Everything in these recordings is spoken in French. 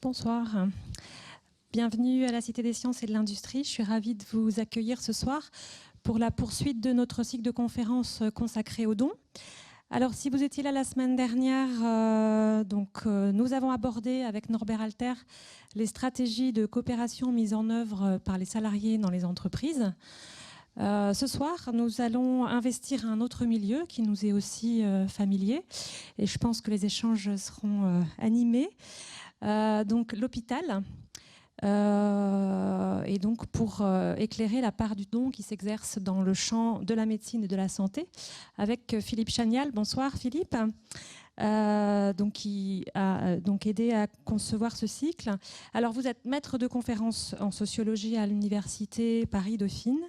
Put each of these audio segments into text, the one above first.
Bonsoir. Bienvenue à la Cité des Sciences et de l'Industrie. Je suis ravie de vous accueillir ce soir pour la poursuite de notre cycle de conférences consacré aux dons. Alors, si vous étiez là la semaine dernière, nous avons abordé avec Norbert Alter les stratégies de coopération mises en œuvre par les salariés dans les entreprises. Ce soir, nous allons investir un autre milieu qui nous est aussi familier et je pense que les échanges seront animés. Donc l'hôpital. Et donc pour éclairer la part du don qui s'exerce dans le champ de la médecine et de la santé, avec Philippe Chagnal. Bonsoir Philippe, qui a aidé à concevoir ce cycle. Alors vous êtes maître de conférences en sociologie à l'université Paris-Dauphine,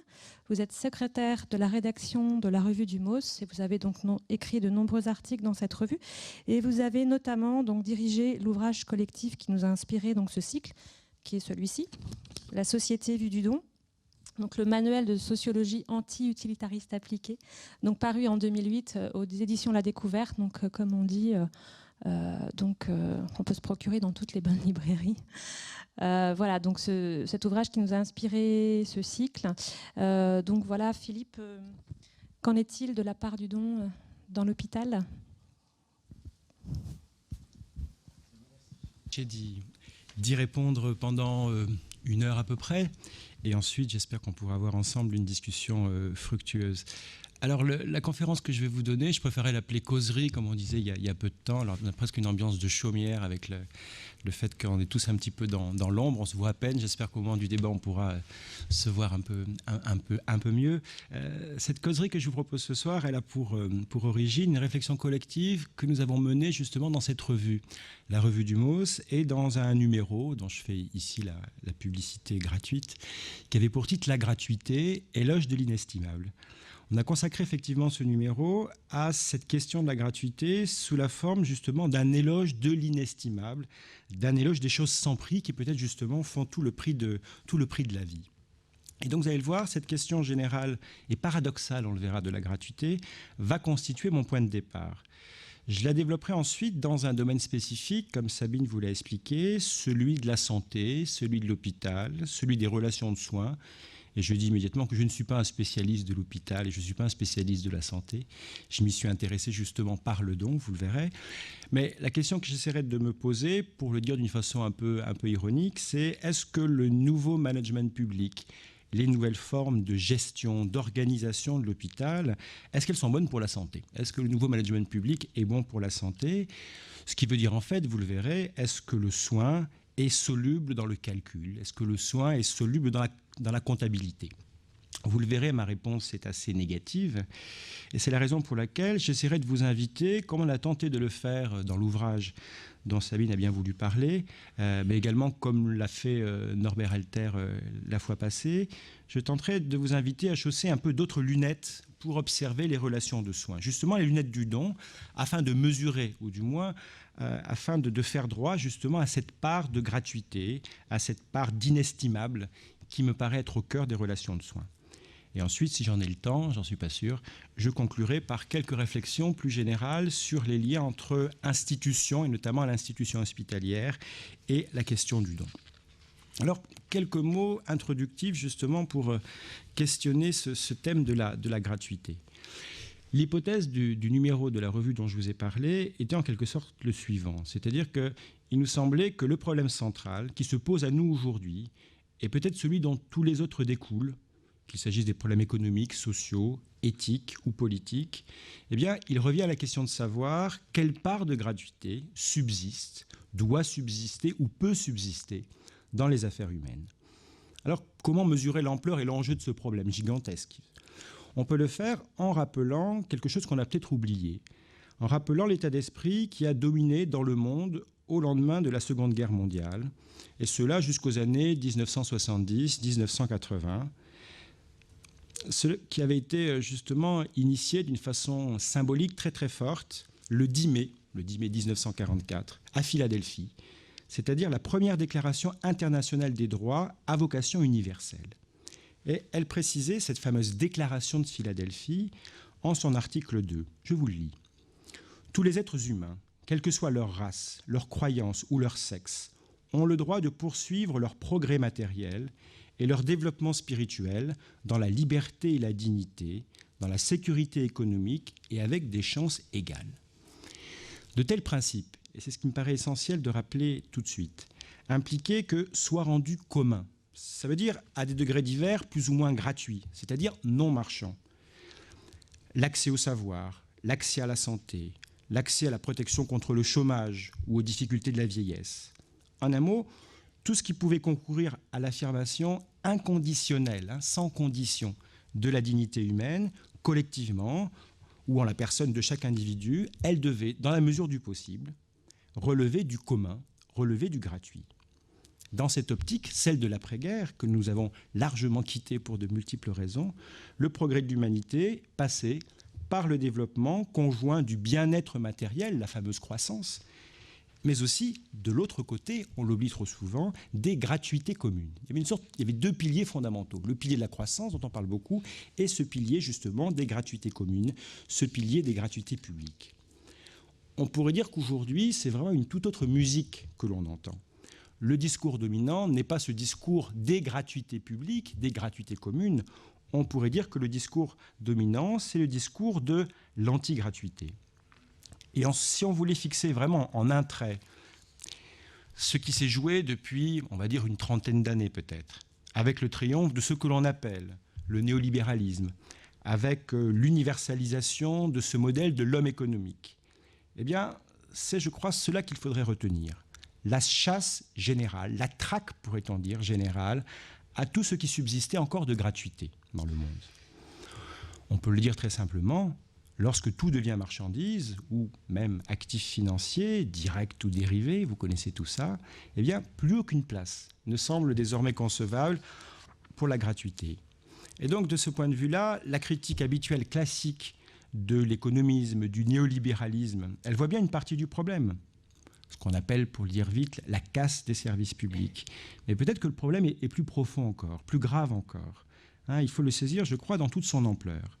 vous êtes secrétaire de la rédaction de la revue du MOS et vous avez donc écrit de nombreux articles dans cette revue et vous avez notamment donc dirigé l'ouvrage collectif qui nous a inspiré donc ce cycle, qui est celui-ci, La société vue du don, donc le manuel de sociologie anti-utilitariste appliquée, donc paru en 2008 aux éditions La Découverte, donc comme on dit, on peut se procurer dans toutes les bonnes librairies. Voilà, donc cet ouvrage qui nous a inspiré ce cycle. Donc voilà, Philippe, qu'en est-il de la part du don dans l'hôpital ? J'ai d'y répondre pendant une heure à peu près, et ensuite j'espère qu'on pourra avoir ensemble une discussion fructueuse. Alors la conférence que je vais vous donner, je préférais l'appeler causerie, comme on disait il y a peu de temps. Alors on a presque une ambiance de chaumière avec le fait qu'on est tous un petit peu dans l'ombre, on se voit à peine. J'espère qu'au moment du débat on pourra se voir un peu mieux. Cette causerie que je vous propose ce soir, elle a pour origine une réflexion collective que nous avons menée justement dans cette revue, la revue du MOS, et dans un numéro dont je fais ici la publicité gratuite, qui avait pour titre « La gratuité, éloge de l'inestimable ». On a consacré effectivement ce numéro à cette question de la gratuité sous la forme justement d'un éloge de l'inestimable, d'un éloge des choses sans prix qui peut-être justement font tout le prix de la vie. Et donc vous allez le voir, cette question générale et paradoxale, on le verra, de la gratuité, va constituer mon point de départ. Je la développerai ensuite dans un domaine spécifique, comme Sabine vous l'a expliqué, celui de la santé, celui de l'hôpital, celui des relations de soins. Et je dis immédiatement que je ne suis pas un spécialiste de l'hôpital et je ne suis pas un spécialiste de la santé. Je m'y suis intéressé justement par le don, vous le verrez. Mais la question que j'essaierai de me poser, pour le dire d'une façon un peu ironique, c'est est-ce que le nouveau management public, les nouvelles formes de gestion, d'organisation de l'hôpital, est-ce qu'elles sont bonnes pour la santé? Est-ce que le nouveau management public est bon pour la santé? Ce qui veut dire en fait, vous le verrez, est-ce que le soin est soluble dans le calcul? Est-ce que le soin est soluble dans la comptabilité? Vous le verrez, ma réponse est assez négative. Et c'est la raison pour laquelle j'essaierai de vous inviter, comme on a tenté de le faire dans l'ouvrage dont Sabine a bien voulu parler, mais également comme l'a fait Norbert Alter la fois passée, je tenterai de vous inviter à chausser un peu d'autres lunettes pour observer les relations de soins. Justement, les lunettes du don, afin de mesurer, ou du moins afin de faire droit justement à cette part de gratuité, à cette part d'inestimable qui me paraît être au cœur des relations de soins. Et ensuite, si j'en ai le temps, j'en suis pas sûr, je conclurai par quelques réflexions plus générales sur les liens entre institutions, et notamment l'institution hospitalière, et la question du don. Alors, quelques mots introductifs justement pour questionner ce thème de la gratuité. L'hypothèse du numéro de la revue dont je vous ai parlé était en quelque sorte le suivant, c'est-à-dire qu'il nous semblait que le problème central qui se pose à nous aujourd'hui est peut-être celui dont tous les autres découlent, qu'il s'agisse des problèmes économiques, sociaux, éthiques ou politiques, eh bien, il revient à la question de savoir quelle part de gratuité subsiste, doit subsister ou peut subsister dans les affaires humaines. Alors, comment mesurer l'ampleur et l'enjeu de ce problème gigantesque? On peut le faire en rappelant quelque chose qu'on a peut-être oublié, en rappelant l'état d'esprit qui a dominé dans le monde au lendemain de la Seconde Guerre mondiale, et cela jusqu'aux années 1970-1980, ce qui avait été justement initié d'une façon symbolique très très forte le 10 mai 1944, à Philadelphie, c'est-à-dire la première déclaration internationale des droits à vocation universelle. Et elle précisait cette fameuse déclaration de Philadelphie en son article 2. Je vous le lis. « Tous les êtres humains, quelle que soit leur race, leur croyance ou leur sexe, ont le droit de poursuivre leur progrès matériel et leur développement spirituel dans la liberté et la dignité, dans la sécurité économique et avec des chances égales. De tels principes, et c'est ce qui me paraît essentiel de rappeler tout de suite, impliquaient que soient rendus communs. Ça veut dire à des degrés divers plus ou moins gratuits, c'est-à-dire non marchands. L'accès au savoir, l'accès à la santé, l'accès à la protection contre le chômage ou aux difficultés de la vieillesse. En un mot, tout ce qui pouvait concourir à l'affirmation inconditionnelle, sans condition, de la dignité humaine, collectivement, ou en la personne de chaque individu, elle devait, dans la mesure du possible, relever du commun, relever du gratuit. Dans cette optique, celle de l'après-guerre, que nous avons largement quittée pour de multiples raisons, le progrès de l'humanité passait par le développement conjoint du bien-être matériel, la fameuse croissance, mais aussi, de l'autre côté, on l'oublie trop souvent, des gratuités communes. Il y avait deux piliers fondamentaux, le pilier de la croissance, dont on parle beaucoup, et ce pilier, justement, des gratuités communes, ce pilier des gratuités publiques. On pourrait dire qu'aujourd'hui, c'est vraiment une toute autre musique que l'on entend. Le discours dominant n'est pas ce discours des gratuités publiques, des gratuités communes. On pourrait dire que le discours dominant, c'est le discours de l'anti-gratuité. Et si on voulait fixer vraiment en un trait ce qui s'est joué depuis, on va dire, une trentaine d'années peut-être, avec le triomphe de ce que l'on appelle le néolibéralisme, avec l'universalisation de ce modèle de l'homme économique, eh bien, c'est, je crois, cela qu'il faudrait retenir. La chasse générale, la traque, pourrait-on dire, générale, à tout ce qui subsistait encore de gratuité dans le monde. On peut le dire très simplement, lorsque tout devient marchandise, ou même actif financier, direct ou dérivé, vous connaissez tout ça, eh bien, plus aucune place ne semble désormais concevable pour la gratuité. Et donc, de ce point de vue-là, la critique habituelle classique de l'économisme, du néolibéralisme, elle voit bien une partie du problème. Ce qu'on appelle, pour le dire vite, la casse des services publics. Mais peut-être que le problème est plus profond encore, plus grave encore. Il faut le saisir, je crois, dans toute son ampleur.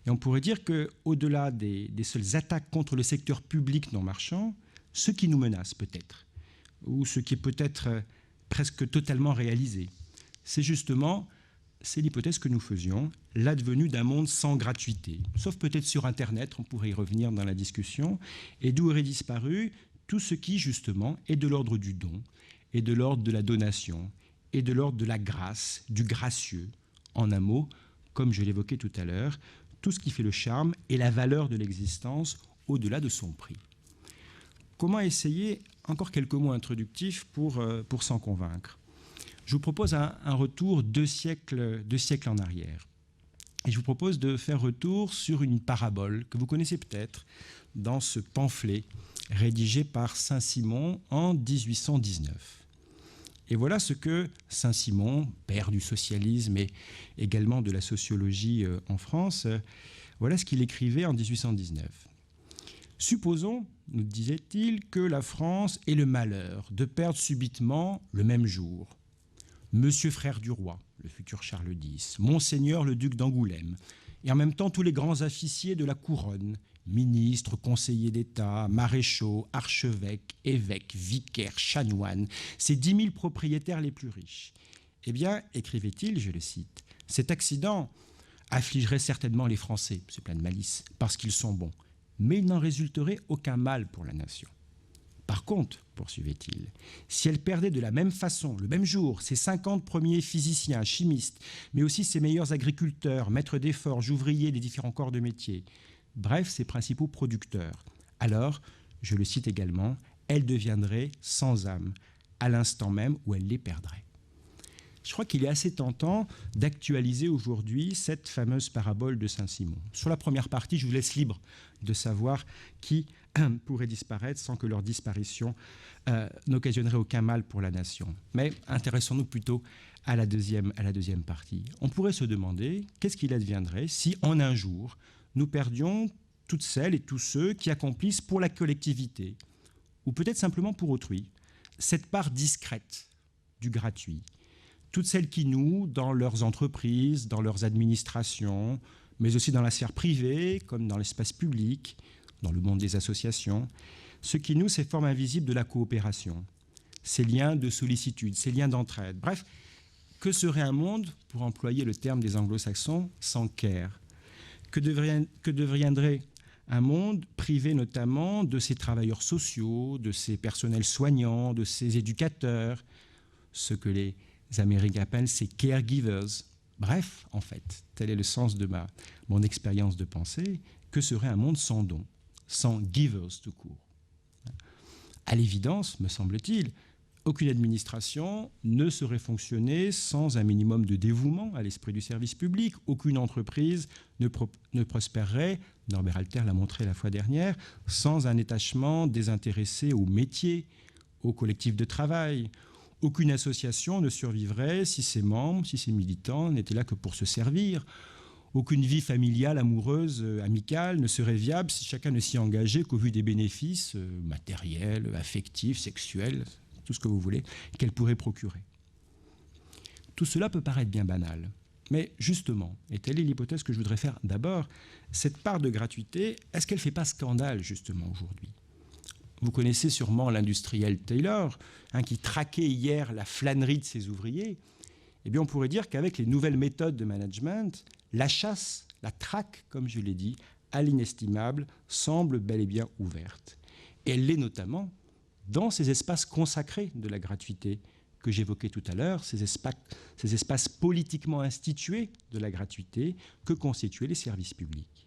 Et on pourrait dire qu'au-delà des seules attaques contre le secteur public non marchand, ce qui nous menace peut-être, ou ce qui est peut-être presque totalement réalisé, c'est justement, c'est l'hypothèse que nous faisions, l'advenue d'un monde sans gratuité, sauf peut-être sur Internet, on pourrait y revenir dans la discussion, et d'où aurait disparu tout ce qui, justement, est de l'ordre du don, et de l'ordre de la donation, et de l'ordre de la grâce, du gracieux. En un mot, comme je l'évoquais tout à l'heure, tout ce qui fait le charme et la valeur de l'existence au-delà de son prix. Comment essayer, encore quelques mots introductifs pour s'en convaincre? Je vous propose un retour 2 siècles en arrière. Et je vous propose de faire retour sur une parabole que vous connaissez peut-être dans ce pamphlet rédigé par Saint-Simon en 1819. Et voilà ce que Saint-Simon, père du socialisme et également de la sociologie en France, voilà ce qu'il écrivait en 1819. « Supposons, nous disait-il, que la France ait le malheur de perdre subitement le même jour Monsieur frère du roi, le futur Charles X, Monseigneur le duc d'Angoulême, et en même temps tous les grands officiers de la couronne, ministres, conseillers d'État, maréchaux, archevêques, évêques, vicaires, chanoines, ces 10 000 propriétaires les plus riches. Eh bien, écrivait-il, je le cite, « cet accident affligerait certainement les Français, c'est plein de malice, parce qu'ils sont bons, mais il n'en résulterait aucun mal pour la nation. Par contre, poursuivait-il, si elle perdait de la même façon, le même jour, ses 50 premiers physiciens, chimistes, mais aussi ses meilleurs agriculteurs, maîtres des forges, ouvriers des différents corps de métier, bref, ses principaux producteurs, alors, je le cite également, elle deviendrait sans âme, à l'instant même où elle les perdrait. » Je crois qu'il est assez tentant d'actualiser aujourd'hui cette fameuse parabole de Saint-Simon. Sur la première partie, je vous laisse libre de savoir qui pourrait disparaître sans que leur disparition n'occasionnerait aucun mal pour la nation. Mais intéressons-nous plutôt à la deuxième partie. On pourrait se demander qu'est-ce qu'il adviendrait si, en un jour, nous perdions toutes celles et tous ceux qui accomplissent pour la collectivité, ou peut-être simplement pour autrui, cette part discrète du gratuit. Toutes celles qui nouent dans leurs entreprises, dans leurs administrations, mais aussi dans la sphère privée, comme dans l'espace public, dans le monde des associations, ce qui nouent ces formes invisibles de la coopération, ces liens de sollicitude, ces liens d'entraide. Bref, que serait un monde, pour employer le terme des anglo-saxons, sans care? Que deviendrait un monde privé notamment de ses travailleurs sociaux, de ses personnels soignants, de ses éducateurs, ce que les Américains appellent ces caregivers. Bref, en fait, tel est le sens de mon expérience de pensée. Que serait un monde sans dons, sans givers tout court? À l'évidence, me semble-t-il, aucune administration ne saurait fonctionner sans un minimum de dévouement à l'esprit du service public. Aucune entreprise ne prospérerait, Norbert Alter l'a montré la fois dernière, sans un attachement désintéressé au métier, au collectif de travail. Aucune association ne survivrait si ses membres, si ses militants n'étaient là que pour se servir. Aucune vie familiale, amoureuse, amicale ne serait viable si chacun ne s'y engageait qu'au vu des bénéfices matériels, affectifs, sexuels, tout ce que vous voulez, qu'elle pourrait procurer. Tout cela peut paraître bien banal, mais justement, et telle est l'hypothèse que je voudrais faire d'abord, cette part de gratuité, est-ce qu'elle ne fait pas scandale justement aujourd'hui? Vous connaissez sûrement l'industriel Taylor, qui traquait hier la flânerie de ses ouvriers. Eh bien, on pourrait dire qu'avec les nouvelles méthodes de management, la chasse, la traque, comme je l'ai dit, à l'inestimable, semble bel et bien ouverte. Et elle l'est notamment dans ces espaces consacrés de la gratuité que j'évoquais tout à l'heure, ces espaces politiquement institués de la gratuité que constituaient les services publics.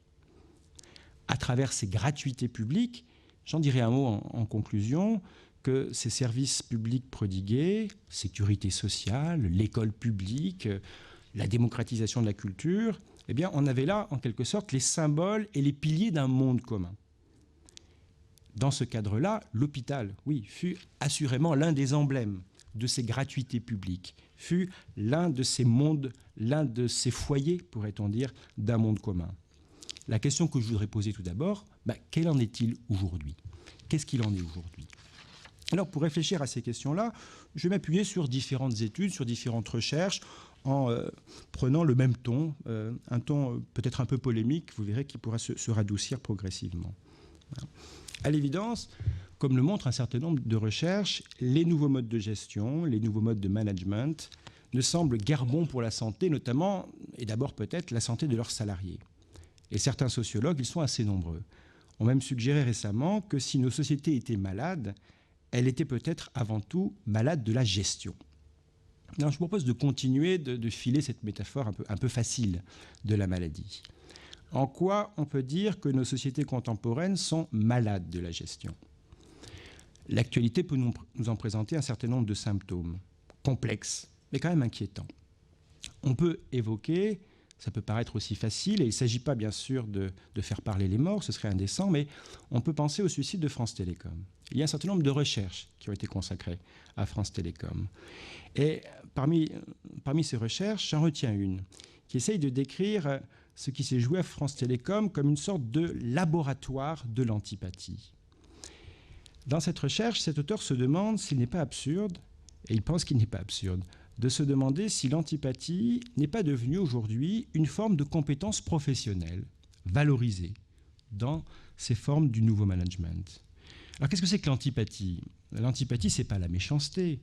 À travers ces gratuités publiques, j'en dirai un mot en conclusion, que ces services publics prodigués, sécurité sociale, l'école publique, la démocratisation de la culture, eh bien, on avait là, en quelque sorte, les symboles et les piliers d'un monde commun. Dans ce cadre-là, l'hôpital, oui, fut assurément l'un des emblèmes de ces gratuités publiques, fut l'un de ces mondes, l'un de ces foyers, pourrait-on dire, d'un monde commun. La question que je voudrais poser tout d'abord, quel en est-il aujourd'hui? Qu'est-ce qu'il en est aujourd'hui? Alors, pour réfléchir à ces questions-là, je vais m'appuyer sur différentes études, sur différentes recherches, en prenant le même ton, un ton peut-être un peu polémique, vous verrez, qui pourra se radoucir progressivement. À l'évidence, comme le montre un certain nombre de recherches, les nouveaux modes de gestion, les nouveaux modes de management ne semblent guère bons pour la santé, notamment, et d'abord peut-être, la santé de leurs salariés. Et certains sociologues, ils sont assez nombreux, ont même suggéré récemment que si nos sociétés étaient malades, elles étaient peut-être avant tout malades de la gestion. Alors, je vous propose de continuer de filer cette métaphore un peu facile de la maladie. En quoi on peut dire que nos sociétés contemporaines sont malades de la gestion? L'actualité peut nous en présenter un certain nombre de symptômes, complexes, mais quand même inquiétants. On peut évoquer, ça peut paraître aussi facile, et il ne s'agit pas bien sûr de faire parler les morts, ce serait indécent, mais on peut penser au suicide de France Télécom. Il y a un certain nombre de recherches qui ont été consacrées à France Télécom. Et parmi ces recherches, j'en retiens une qui essaye de décrire ce qui s'est joué à France Télécom comme une sorte de laboratoire de l'antipathie. Dans cette recherche, cet auteur se demande s'il n'est pas absurde, et il pense qu'il n'est pas absurde, de se demander si l'antipathie n'est pas devenue aujourd'hui une forme de compétence professionnelle, valorisée dans ces formes du nouveau management. Alors qu'est-ce que c'est que l'antipathie? L'antipathie, ce n'est pas la méchanceté.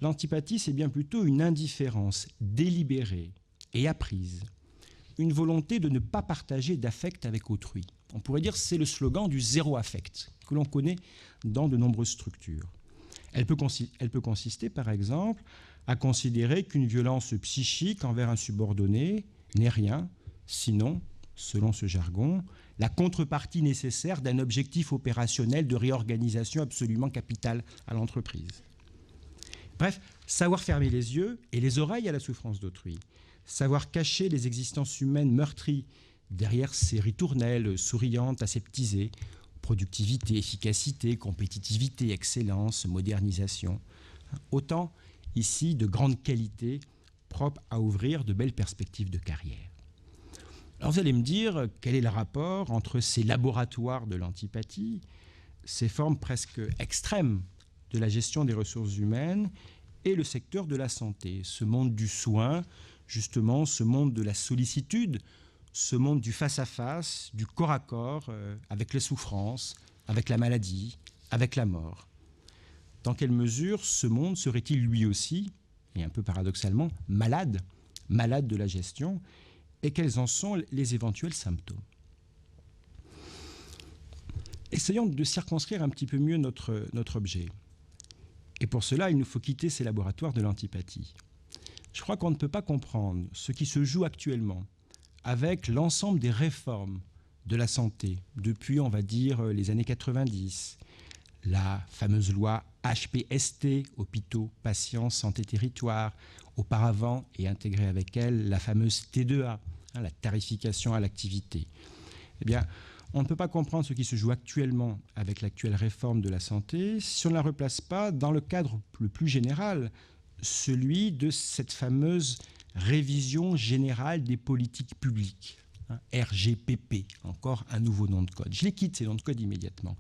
L'antipathie, c'est bien plutôt une indifférence délibérée et apprise, une volonté de ne pas partager d'affect avec autrui. On pourrait dire que c'est le slogan du zéro affect que l'on connaît dans de nombreuses structures. Elle peut consister, par exemple, à considérer qu'une violence psychique envers un subordonné n'est rien, sinon, selon ce jargon, la contrepartie nécessaire d'un objectif opérationnel de réorganisation absolument capital à l'entreprise. Bref, savoir fermer les yeux et les oreilles à la souffrance d'autrui, savoir cacher les existences humaines meurtries derrière ces ritournelles souriantes, aseptisées, productivité, efficacité, compétitivité, excellence, modernisation. Autant, ici, de grandes qualités propres à ouvrir de belles perspectives de carrière. Alors vous allez me dire, quel est le rapport entre ces laboratoires de l'antipathie, ces formes presque extrêmes de la gestion des ressources humaines et le secteur de la santé, ce monde du soin, justement ce monde de la sollicitude, ce monde du face-à-face, du corps à corps, avec les souffrances, avec la maladie, avec la mort. Dans quelle mesure ce monde serait-il lui aussi, et un peu paradoxalement, malade de la gestion, et quels en sont les éventuels symptômes? Essayons de circonscrire un petit peu mieux notre objet. Et pour cela, il nous faut quitter ces laboratoires de l'antipathie. Je crois qu'on ne peut pas comprendre ce qui se joue actuellement avec l'ensemble des réformes de la santé depuis, on va dire, les années 90, la fameuse loi HPST, Hôpitaux, Patients, Santé, Territoire, auparavant et intégrée avec elle la fameuse T2A, la tarification à l'activité. Eh bien, on ne peut pas comprendre ce qui se joue actuellement avec l'actuelle réforme de la santé si on ne la replace pas dans le cadre le plus général, celui de cette fameuse révision générale des politiques publiques, RGPP, encore un nouveau nom de code. Je les quitte, ces noms de code, immédiatement.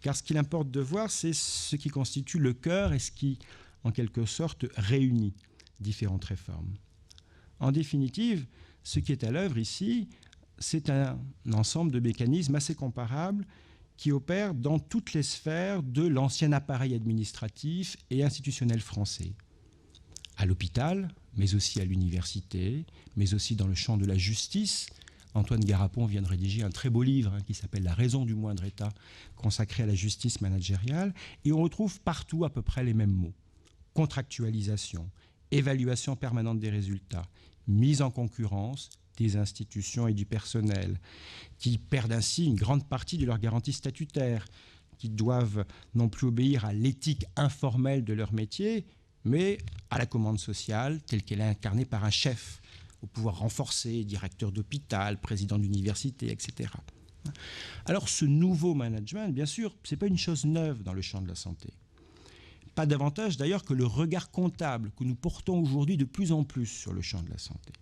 Car ce qu'il importe de voir, c'est ce qui constitue le cœur et ce qui, en quelque sorte, réunit différentes réformes. En définitive, ce qui est à l'œuvre ici, c'est un ensemble de mécanismes assez comparables qui opèrent dans toutes les sphères de l'ancien appareil administratif et institutionnel français. À l'hôpital, mais aussi à l'université, mais aussi dans le champ de la justice. Antoine Garapon vient de rédiger un très beau livre qui s'appelle « La raison du moindre État », consacré à la justice managériale. Et on retrouve partout à peu près les mêmes mots. Contractualisation, évaluation permanente des résultats, mise en concurrence des institutions et du personnel, qui perdent ainsi une grande partie de leurs garanties statutaires, qui doivent non plus obéir à l'éthique informelle de leur métier, mais à la commande sociale telle qu'elle est incarnée par un chef, au pouvoir renforcé, directeur d'hôpital, président d'université, etc. Alors ce nouveau management, bien sûr, ce n'est pas une chose neuve dans le champ de la santé. Pas davantage d'ailleurs que le regard comptable que nous portons aujourd'hui de plus en plus sur le champ de la santé.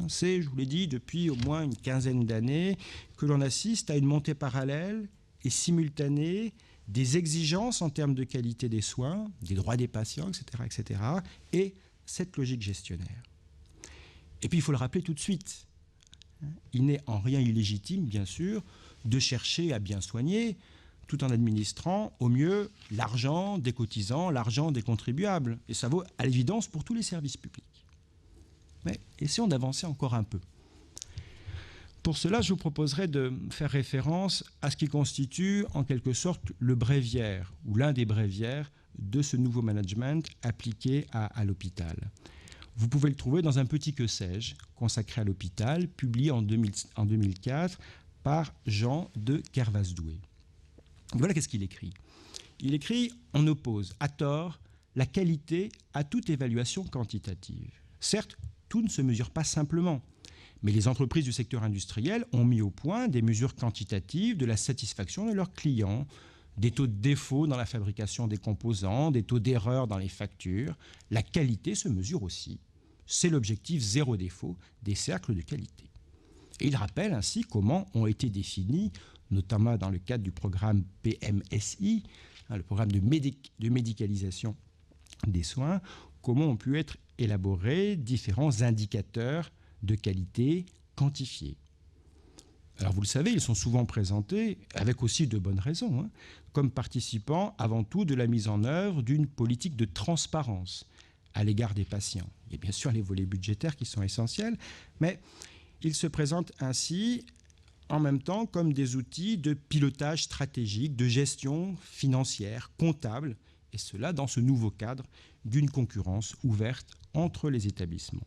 C'est, je vous l'ai dit, depuis au moins une quinzaine d'années que l'on assiste à une montée parallèle et simultanée des exigences en termes de qualité des soins, des droits des patients, etc., et cette logique gestionnaire. Et puis il faut le rappeler tout de suite, il n'est en rien illégitime, bien sûr, de chercher à bien soigner tout en administrant au mieux l'argent des cotisants, l'argent des contribuables. Et ça vaut à l'évidence pour tous les services publics. Mais essayons d'avancer encore un peu. Pour cela, je vous proposerai de faire référence à ce qui constitue en quelque sorte le bréviaire, ou l'un des bréviaires de ce nouveau management appliqué à l'hôpital. Vous pouvez le trouver dans un petit que sais-je consacré à l'hôpital, publié en 2004 par Jean de Kervasdoué. Voilà qu'est-ce qu'il écrit. Il écrit « On oppose à tort la qualité à toute évaluation quantitative. Certes, tout ne se mesure pas simplement, mais les entreprises du secteur industriel ont mis au point des mesures quantitatives de la satisfaction de leurs clients, des taux de défaut dans la fabrication des composants, des taux d'erreur dans les factures. La qualité se mesure aussi. C'est l'objectif zéro défaut des cercles de qualité. » Et il rappelle ainsi comment ont été définis, notamment dans le cadre du programme PMSI, le programme de médicalisation des soins, comment ont pu être élaborés différents indicateurs de qualité quantifiés. Alors vous le savez, ils sont souvent présentés, avec aussi de bonnes raisons, comme participant avant tout de la mise en œuvre d'une politique de transparence à l'égard des patients. Il y a bien sûr les volets budgétaires qui sont essentiels, mais ils se présentent ainsi en même temps comme des outils de pilotage stratégique, de gestion financière, comptable, et cela dans ce nouveau cadre d'une concurrence ouverte entre les établissements.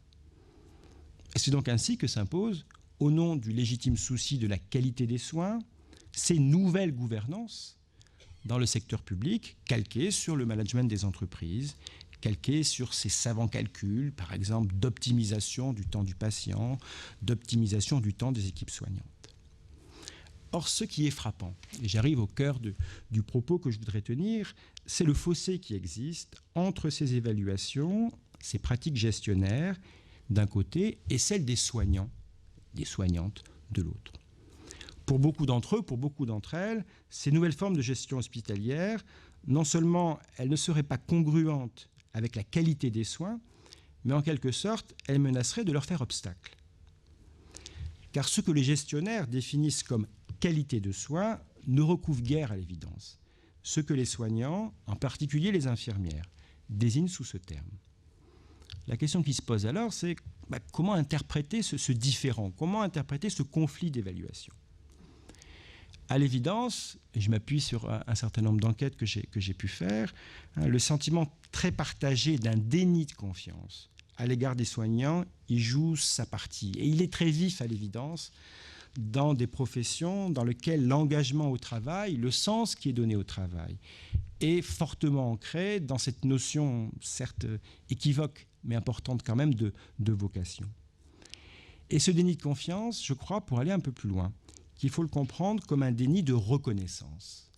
Et c'est donc ainsi que s'impose, au nom du légitime souci de la qualité des soins, ces nouvelles gouvernances dans le secteur public, calquées sur le management des entreprises, calquées sur ces savants calculs, par exemple d'optimisation du temps du patient, d'optimisation du temps des équipes soignantes. Or, ce qui est frappant, et j'arrive au cœur du propos que je voudrais tenir, c'est le fossé qui existe entre ces évaluations, ces pratiques gestionnaires d'un côté et celles des soignants, des soignantes de l'autre. Pour beaucoup d'entre eux, pour beaucoup d'entre elles, ces nouvelles formes de gestion hospitalière, non seulement elles ne seraient pas congruentes avec la qualité des soins, mais en quelque sorte, elles menaceraient de leur faire obstacle. Car ce que les gestionnaires définissent comme qualité de soins ne recouvre guère à l'évidence ce que les soignants, en particulier les infirmières, désignent sous ce terme. La question qui se pose alors, c'est comment interpréter ce différent, comment interpréter ce conflit d'évaluation. À l'évidence, et je m'appuie sur un certain nombre d'enquêtes que j'ai pu faire, le sentiment très partagé d'un déni de confiance à l'égard des soignants, il joue sa partie. Et il est très vif, à l'évidence, dans des professions dans lesquelles l'engagement au travail, le sens qui est donné au travail, est fortement ancré dans cette notion, certes équivoque, mais importante quand même, de vocation. Et ce déni de confiance, je crois, pour aller un peu plus loin, qu'il faut le comprendre comme un déni de reconnaissance.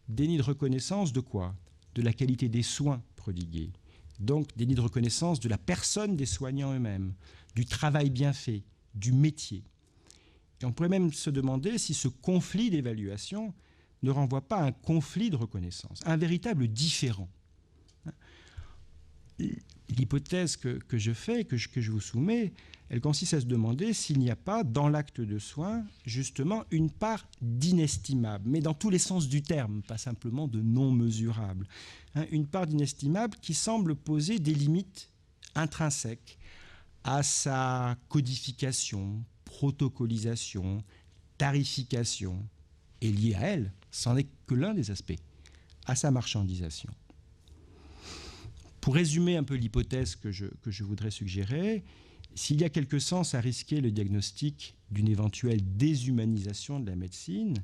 Déni de reconnaissance de quoi? De la qualité des soins prodigués. Donc, déni de reconnaissance de la personne des soignants eux-mêmes, du travail bien fait, du métier. Et on pourrait même se demander si ce conflit d'évaluation ne renvoie pas à un conflit de reconnaissance, un véritable différend. L'hypothèse que je fais, que je vous soumets, elle consiste à se demander s'il n'y a pas, dans l'acte de soin, justement, une part d'inestimable, mais dans tous les sens du terme, pas simplement de non mesurable. Une part d'inestimable qui semble poser des limites intrinsèques à sa codification, protocolisation, tarification, et liée à elle, c'en est que l'un des aspects, à sa marchandisation. Pour résumer un peu l'hypothèse que je voudrais suggérer, s'il y a quelque sens à risquer le diagnostic d'une éventuelle déshumanisation de la médecine,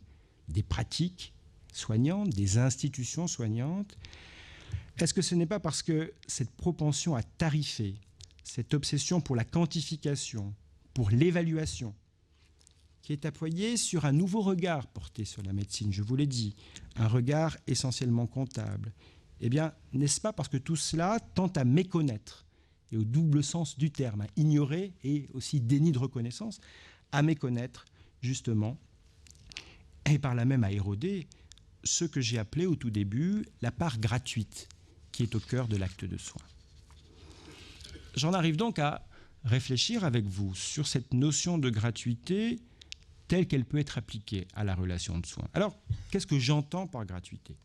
des pratiques soignantes, des institutions soignantes, est-ce que ce n'est pas parce que cette propension à tarifer, cette obsession pour la quantification, pour l'évaluation, qui est appuyée sur un nouveau regard porté sur la médecine, je vous l'ai dit, un regard essentiellement comptable, eh bien, n'est-ce pas parce que tout cela tend à méconnaître, et au double sens du terme, à ignorer et aussi déni de reconnaissance, à méconnaître, justement, et par là même à éroder, ce que j'ai appelé au tout début la part gratuite, qui est au cœur de l'acte de soin. J'en arrive donc à réfléchir avec vous sur cette notion de gratuité telle qu'elle peut être appliquée à la relation de soins. Alors, qu'est-ce que j'entends par gratuité ?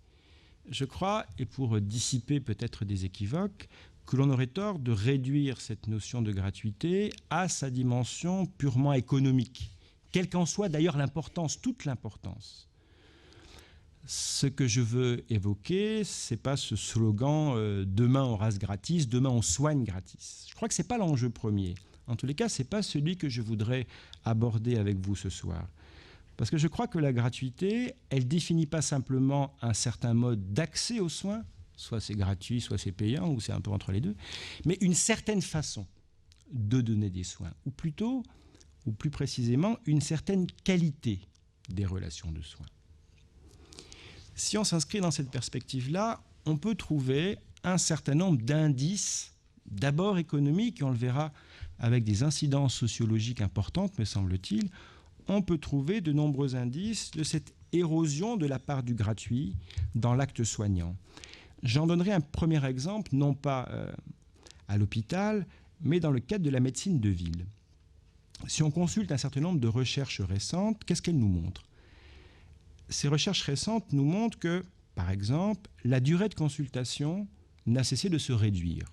Je crois, et pour dissiper peut-être des équivoques, que l'on aurait tort de réduire cette notion de gratuité à sa dimension purement économique, quelle qu'en soit d'ailleurs l'importance, toute l'importance. Ce que je veux évoquer, ce n'est pas ce slogan demain on rase gratis, demain on soigne gratis. Je crois que ce n'est pas l'enjeu premier. En tous les cas, ce n'est pas celui que je voudrais aborder avec vous ce soir. Parce que je crois que la gratuité, elle ne définit pas simplement un certain mode d'accès aux soins, soit c'est gratuit, soit c'est payant, ou c'est un peu entre les deux, mais une certaine façon de donner des soins, ou plutôt, ou plus précisément, une certaine qualité des relations de soins. Si on s'inscrit dans cette perspective-là, on peut trouver un certain nombre d'indices, d'abord économiques, et on le verra avec des incidences sociologiques importantes, me semble-t-il, on peut trouver de nombreux indices de cette érosion de la part du gratuit dans l'acte soignant. J'en donnerai un premier exemple, non pas à l'hôpital, mais dans le cadre de la médecine de ville. Si on consulte un certain nombre de recherches récentes, qu'est-ce qu'elles nous montrent ? Ces recherches récentes nous montrent que, par exemple, la durée de consultation n'a cessé de se réduire.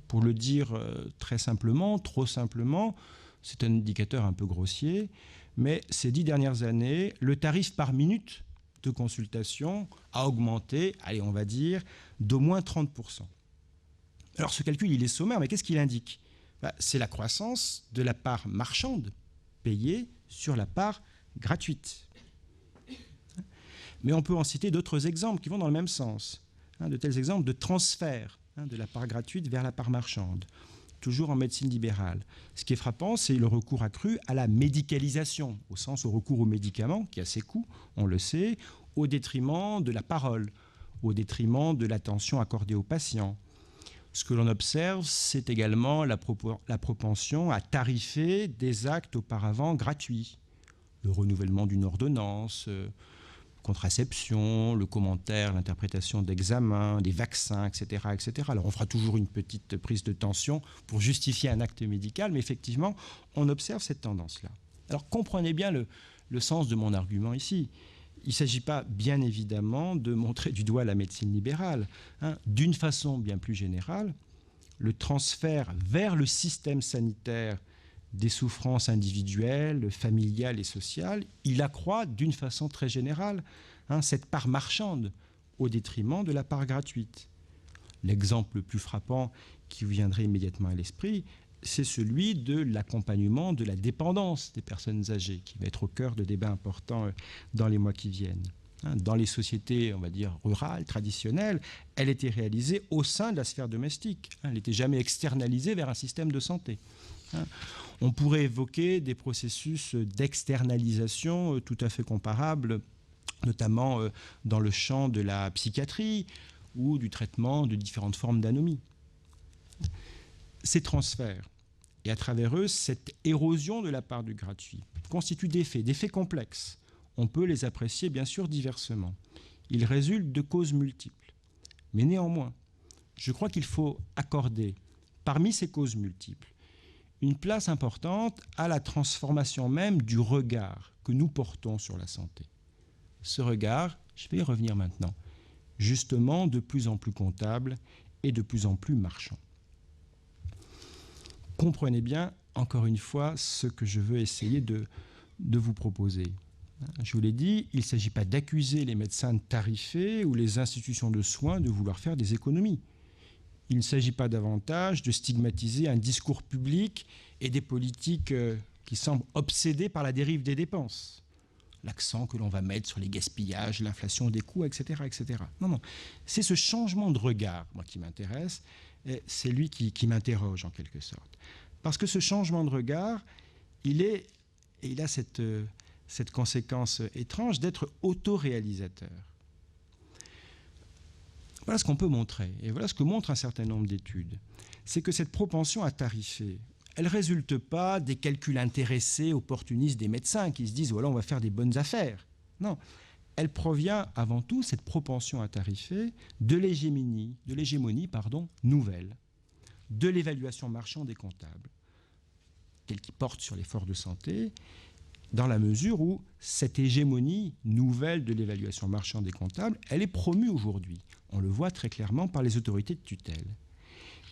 Pour le dire très simplement, trop simplement, c'est un indicateur un peu grossier, mais ces 10 dernières années, le tarif par minute de consultation a augmenté, allez, on va dire, d'au moins 30%. Alors ce calcul, il est sommaire, mais qu'est-ce qu'il indique ? C'est la croissance de la part marchande payée sur la part gratuite. Mais on peut en citer d'autres exemples qui vont dans le même sens, de tels exemples de transfert de la part gratuite vers la part marchande, toujours en médecine libérale. Ce qui est frappant, c'est le recours accru à la médicalisation, au sens au recours aux médicaments, qui a ses coûts, on le sait, au détriment de la parole, au détriment de l'attention accordée aux patients. Ce que l'on observe, c'est également la propension à tarifer des actes auparavant gratuits. Le renouvellement d'une ordonnance, contraception, le commentaire, l'interprétation d'examens, des vaccins, etc., etc. Alors on fera toujours une petite prise de tension pour justifier un acte médical, mais effectivement, on observe cette tendance-là. Alors comprenez bien le sens de mon argument ici. il ne s'agit pas, bien évidemment, de montrer du doigt la médecine libérale. D'une façon bien plus générale, le transfert vers le système sanitaire des souffrances individuelles, familiales et sociales, il accroît d'une façon très générale cette part marchande au détriment de la part gratuite. L'exemple le plus frappant qui vous viendrait immédiatement à l'esprit, c'est celui de l'accompagnement de la dépendance des personnes âgées, qui va être au cœur de débats importants dans les mois qui viennent. Dans les sociétés, on va dire, rurales, traditionnelles, elle était réalisée au sein de la sphère domestique. Elle n'était jamais externalisée vers un système de santé. On pourrait évoquer des processus d'externalisation tout à fait comparables, notamment dans le champ de la psychiatrie ou du traitement de différentes formes d'anomie. Ces transferts, et à travers eux, cette érosion de la part du gratuit, constituent des faits complexes. On peut les apprécier bien sûr diversement. Ils résultent de causes multiples. Mais néanmoins, je crois qu'il faut accorder, parmi ces causes multiples, une place importante à la transformation même du regard que nous portons sur la santé. Ce regard, je vais y revenir maintenant, justement de plus en plus comptable et de plus en plus marchand. Comprenez bien, encore une fois, ce que je veux essayer de vous proposer. Je vous l'ai dit, il ne s'agit pas d'accuser les médecins de tarifer ou les institutions de soins de vouloir faire des économies. Il ne s'agit pas davantage de stigmatiser un discours public et des politiques qui semblent obsédées par la dérive des dépenses. L'accent que l'on va mettre sur les gaspillages, l'inflation des coûts, etc. etc. Non, c'est ce changement de regard, moi, qui m'intéresse, et c'est lui qui m'interroge en quelque sorte. Parce que ce changement de regard, il a cette conséquence étrange d'être autoréalisateur. Voilà ce qu'on peut montrer, et voilà ce que montre un certain nombre d'études. C'est que cette propension à tarifer, elle ne résulte pas des calculs intéressés, opportunistes des médecins qui se disent « voilà, on va faire des bonnes affaires ». Non, elle provient avant tout, cette propension à tarifer, de l'hégémonie nouvelle, de l'évaluation marchande et comptable, telle qui porte sur l'effort de santé, dans la mesure où cette hégémonie nouvelle de l'évaluation marchande et comptable, elle est promue aujourd'hui. On le voit très clairement par les autorités de tutelle.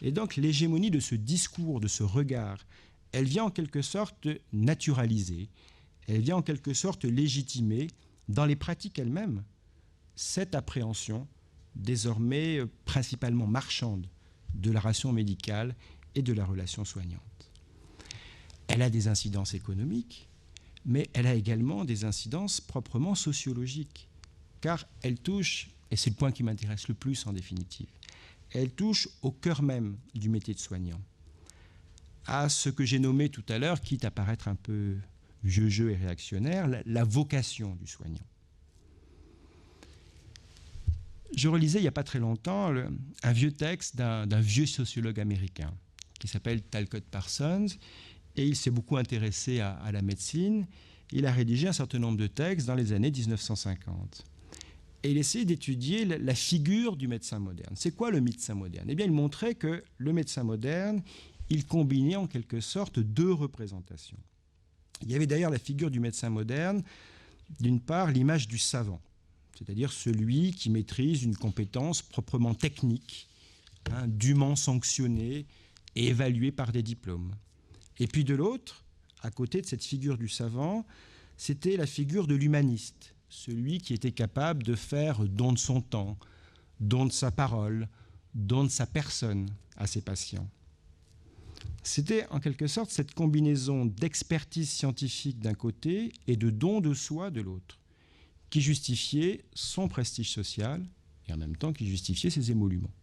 Et donc l'hégémonie de ce discours, de ce regard, elle vient en quelque sorte naturaliser, elle vient en quelque sorte légitimer dans les pratiques elles-mêmes cette appréhension désormais principalement marchande de la ration médicale et de la relation soignante. Elle a des incidences économiques, mais elle a également des incidences proprement sociologiques, car elle touche, et c'est le point qui m'intéresse le plus en définitive, elle touche au cœur même du métier de soignant, à ce que j'ai nommé tout à l'heure, quitte à paraître un peu vieux et réactionnaire, la vocation du soignant. Je relisais il n'y a pas très longtemps un vieux texte d'un vieux sociologue américain qui s'appelle Talcott Parsons, et il s'est beaucoup intéressé à la médecine. Il a rédigé un certain nombre de textes dans les années 1950. Et il essayait d'étudier la figure du médecin moderne. C'est quoi le médecin moderne? Eh bien, il montrait que le médecin moderne, il combinait en quelque sorte deux représentations. Il y avait d'ailleurs la figure du médecin moderne, d'une part l'image du savant, c'est-à-dire celui qui maîtrise une compétence proprement technique, dûment sanctionnée et évaluée par des diplômes. Et puis de l'autre, à côté de cette figure du savant, c'était la figure de l'humaniste, celui qui était capable de faire don de son temps, don de sa parole, don de sa personne à ses patients. C'était en quelque sorte cette combinaison d'expertise scientifique d'un côté et de don de soi de l'autre, qui justifiait son prestige social et en même temps qui justifiait ses émoluments.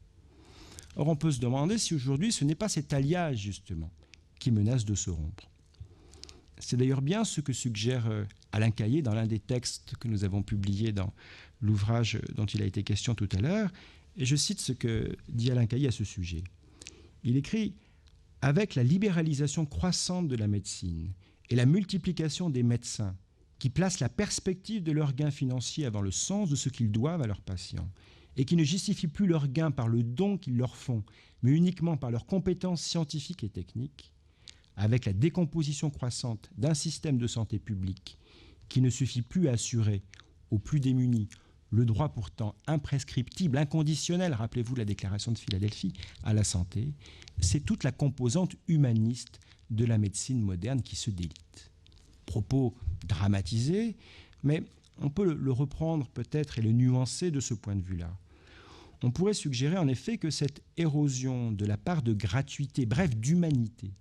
Or, on peut se demander si aujourd'hui ce n'est pas cet alliage justement qui menace de se rompre. C'est d'ailleurs bien ce que suggère Alain Caillé dans l'un des textes que nous avons publiés dans l'ouvrage dont il a été question tout à l'heure, et je cite ce que dit Alain Caillé à ce sujet. Il écrit « Avec la libéralisation croissante de la médecine et la multiplication des médecins qui placent la perspective de leurs gains financiers avant le sens de ce qu'ils doivent à leurs patients et qui ne justifient plus leurs gains par le don qu'ils leur font, mais uniquement par leurs compétences scientifiques et techniques, avec la décomposition croissante d'un système de santé publique qui ne suffit plus à assurer aux plus démunis, le droit pourtant imprescriptible, inconditionnel, rappelez-vous la déclaration de Philadelphie, à la santé, c'est toute la composante humaniste de la médecine moderne qui se délite. Propos dramatisés, mais on peut le reprendre peut-être et le nuancer de ce point de vue-là. On pourrait suggérer en effet que cette érosion de la part de gratuité, bref d'humanité,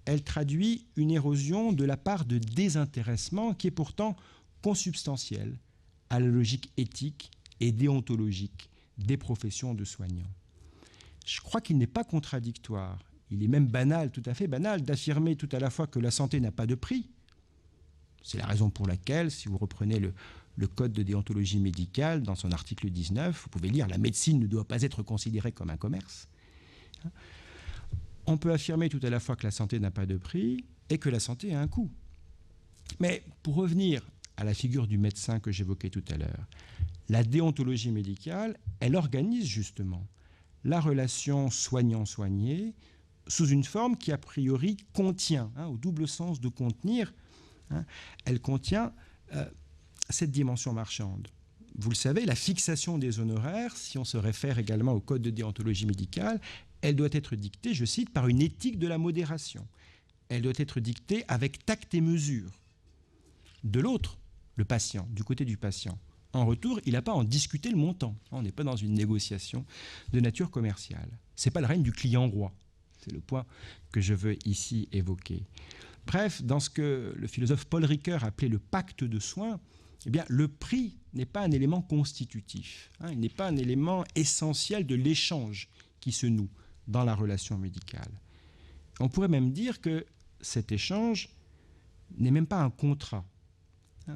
elle traduit une érosion de la part de désintéressement qui est pourtant consubstantielle à la logique éthique et déontologique des professions de soignants. Je crois qu'il n'est pas contradictoire, il est même banal, tout à fait banal, d'affirmer tout à la fois que la santé n'a pas de prix. C'est la raison pour laquelle, si vous reprenez le Code de déontologie médicale, dans son article 19, vous pouvez lire « La médecine ne doit pas être considérée comme un commerce ». On peut affirmer tout à la fois que la santé n'a pas de prix et que la santé a un coût. Mais pour revenir à la figure du médecin que j'évoquais tout à l'heure, la déontologie médicale, elle organise justement la relation soignant-soigné sous une forme qui a priori contient, au double sens de contenir, elle contient cette dimension marchande. Vous le savez, la fixation des honoraires, si on se réfère également au Code de déontologie médicale, elle doit être dictée, je cite, par une éthique de la modération. Elle doit être dictée avec tact et mesure. De l'autre, le patient, du côté du patient. En retour, il n'a pas à en discuter le montant. On n'est pas dans une négociation de nature commerciale. Ce n'est pas le règne du client roi. C'est le point que je veux ici évoquer. Bref, dans ce que le philosophe Paul Ricoeur appelait le pacte de soins, eh bien, le prix n'est pas un élément constitutif. Il n'est pas un élément essentiel de l'échange qui se noue dans la relation médicale. On pourrait même dire que cet échange n'est même pas un contrat.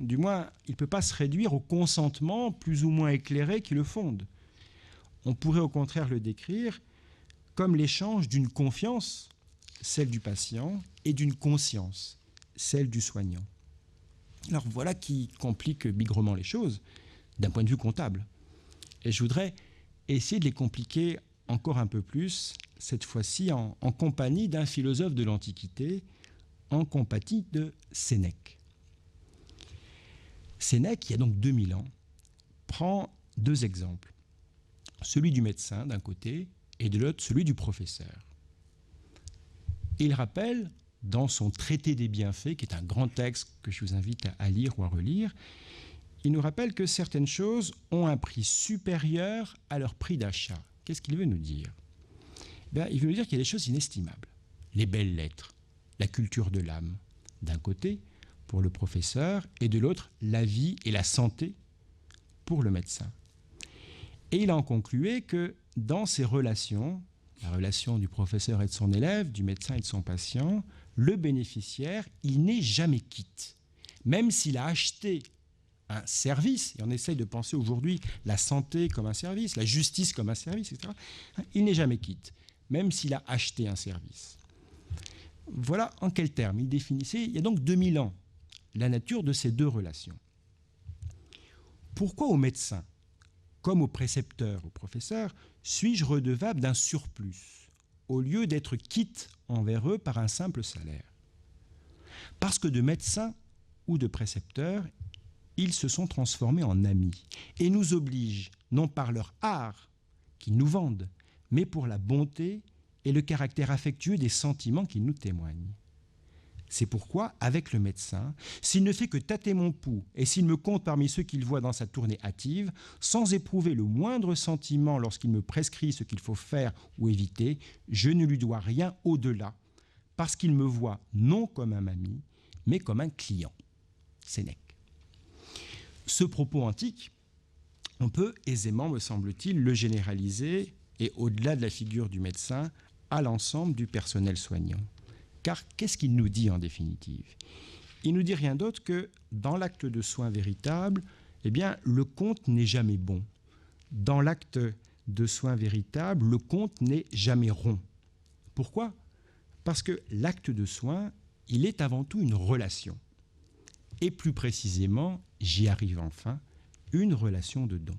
Du moins, il ne peut pas se réduire au consentement plus ou moins éclairé qui le fonde. On pourrait au contraire le décrire comme l'échange d'une confiance, celle du patient, et d'une conscience, celle du soignant. Alors voilà qui complique bigrement les choses d'un point de vue comptable. Et je voudrais essayer de les compliquer encore un peu plus, cette fois-ci en compagnie d'un philosophe de l'Antiquité, en compagnie de Sénèque. Sénèque, il y a donc 2000 ans, prend deux exemples. Celui du médecin d'un côté et de l'autre celui du professeur. Et il rappelle, dans son Traité des bienfaits, qui est un grand texte que je vous invite à lire ou à relire, il nous rappelle que certaines choses ont un prix supérieur à leur prix d'achat. Qu'est-ce qu'il veut nous dire ? Il veut nous dire qu'il y a des choses inestimables. Les belles lettres, la culture de l'âme, d'un côté, pour le professeur, et de l'autre, la vie et la santé pour le médecin. Et il en concluait que dans ces relations, la relation du professeur et de son élève, du médecin et de son patient, le bénéficiaire, il n'est jamais quitte. Même s'il a acheté un service, et on essaye de penser aujourd'hui la santé comme un service, la justice comme un service, etc., il n'est jamais quitte, même s'il a acheté un service. Voilà en quels termes il définissait, il y a donc 2000 ans, la nature de ces deux relations. Pourquoi au médecin, comme au précepteur, au professeur, suis-je redevable d'un surplus, au lieu d'être quitte envers eux par un simple salaire ? Parce que de médecins ou de précepteurs, ils se sont transformés en amis et nous obligent, non par leur art qu'ils nous vendent, mais pour la bonté et le caractère affectueux des sentiments qu'ils nous témoignent. C'est pourquoi, avec le médecin, s'il ne fait que tâter mon pouls et s'il me compte parmi ceux qu'il voit dans sa tournée hâtive, sans éprouver le moindre sentiment lorsqu'il me prescrit ce qu'il faut faire ou éviter, je ne lui dois rien au-delà, parce qu'il me voit non comme un ami, mais comme un client. Sénèque. Ce propos antique, on peut aisément, me semble-t-il, le généraliser et au-delà de la figure du médecin, à l'ensemble du personnel soignant. Car qu'est-ce qu'il nous dit en définitive ? Il nous dit rien d'autre que dans l'acte de soin véritable, eh bien, le compte n'est jamais bon. Dans l'acte de soin véritable, le compte n'est jamais rond. Pourquoi ? Parce que l'acte de soin, il est avant tout une relation. Et plus précisément, j'y arrive enfin, une relation de don.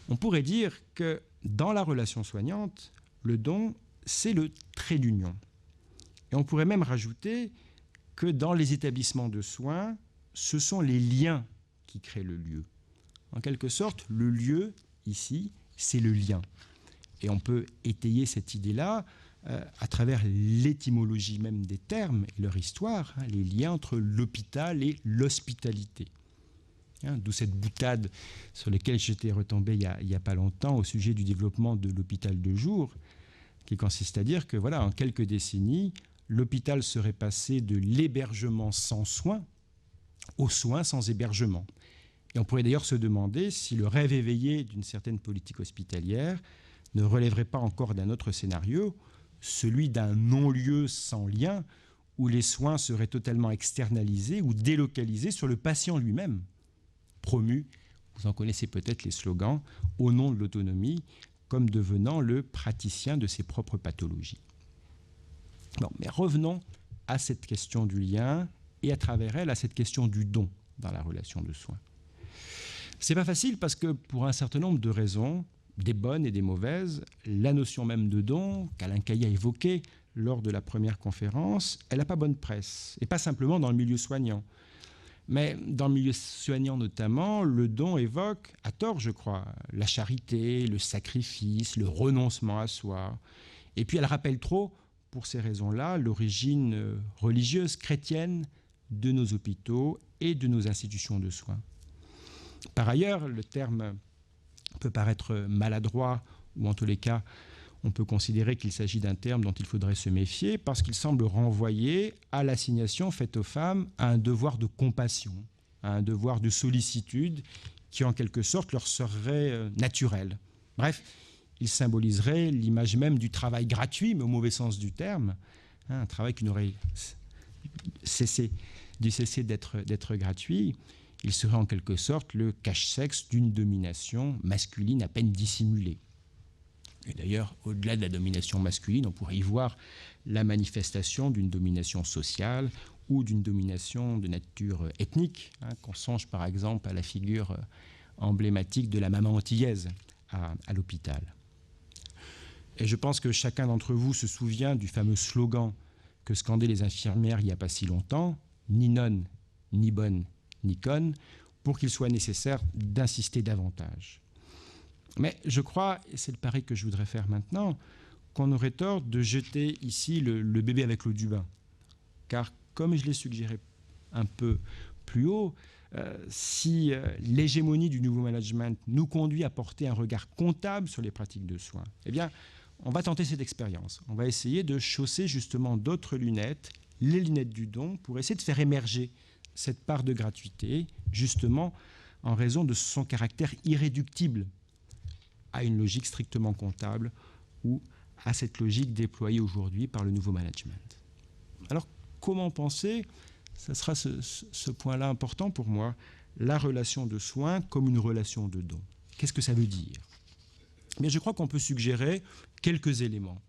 On pourrait dire que dans la relation soignante, le don, c'est le trait d'union. Et on pourrait même rajouter que dans les établissements de soins, ce sont les liens qui crée le lieu. En quelque sorte, le lieu, ici, c'est le lien. Et on peut étayer cette idée-là à travers l'étymologie même des termes et leur histoire, les liens entre l'hôpital et l'hospitalité. D'où cette boutade sur laquelle j'étais retombé il n'y a pas longtemps au sujet du développement de l'hôpital de jour, qui consiste à dire que voilà, en quelques décennies, l'hôpital serait passé de l'hébergement sans soins aux soins sans hébergement. Et on pourrait d'ailleurs se demander si le rêve éveillé d'une certaine politique hospitalière ne relèverait pas encore d'un autre scénario, celui d'un non-lieu sans lien, où les soins seraient totalement externalisés ou délocalisés sur le patient lui-même, promu, vous en connaissez peut-être les slogans, au nom de l'autonomie, comme devenant le praticien de ses propres pathologies. Bon, mais revenons à cette question du lien et à travers elle à cette question du don dans la relation de soins. C'est pas facile parce que pour un certain nombre de raisons, des bonnes et des mauvaises, la notion même de don qu'Alain Caillet a évoquée lors de la première conférence, elle n'a pas bonne presse, et pas simplement dans le milieu soignant. Mais dans le milieu soignant notamment, le don évoque, à tort je crois, la charité, le sacrifice, le renoncement à soi. Et puis elle rappelle trop, pour ces raisons-là, l'origine religieuse chrétienne de nos hôpitaux et de nos institutions de soins. Par ailleurs, le terme peut paraître maladroit, ou en tous les cas, on peut considérer qu'il s'agit d'un terme dont il faudrait se méfier parce qu'il semble renvoyer à l'assignation faite aux femmes à un devoir de compassion, à un devoir de sollicitude qui, en quelque sorte, leur serait naturel. Bref, il symboliserait l'image même du travail gratuit, mais au mauvais sens du terme, un travail qui n'aurait dû cesser d'être gratuit. Il serait en quelque sorte le cache-sexe d'une domination masculine à peine dissimulée. Et d'ailleurs, au-delà de la domination masculine, on pourrait y voir la manifestation d'une domination sociale ou d'une domination de nature ethnique, qu'on songe par exemple à la figure emblématique de la maman antillaise à l'hôpital. Et je pense que chacun d'entre vous se souvient du fameux slogan que scandaient les infirmières il n'y a pas si longtemps, « Ni nonne, ni bonne, ni conne », pour qu'il soit nécessaire d'insister davantage. Mais je crois, et c'est le pari que je voudrais faire maintenant, qu'on aurait tort de jeter ici le bébé avec l'eau du bain. Car, comme je l'ai suggéré un peu plus haut, si l'hégémonie du nouveau management nous conduit à porter un regard comptable sur les pratiques de soins, eh bien, on va tenter cette expérience. On va essayer de chausser justement d'autres lunettes, les lunettes du don, pour essayer de faire émerger cette part de gratuité, justement en raison de son caractère irréductible à une logique strictement comptable ou à cette logique déployée aujourd'hui par le nouveau management. Alors, comment penser, ça sera ce point-là important pour moi, la relation de soins comme une relation de don. Qu'est-ce que ça veut dire ? Mais je crois qu'on peut suggérer quelques éléments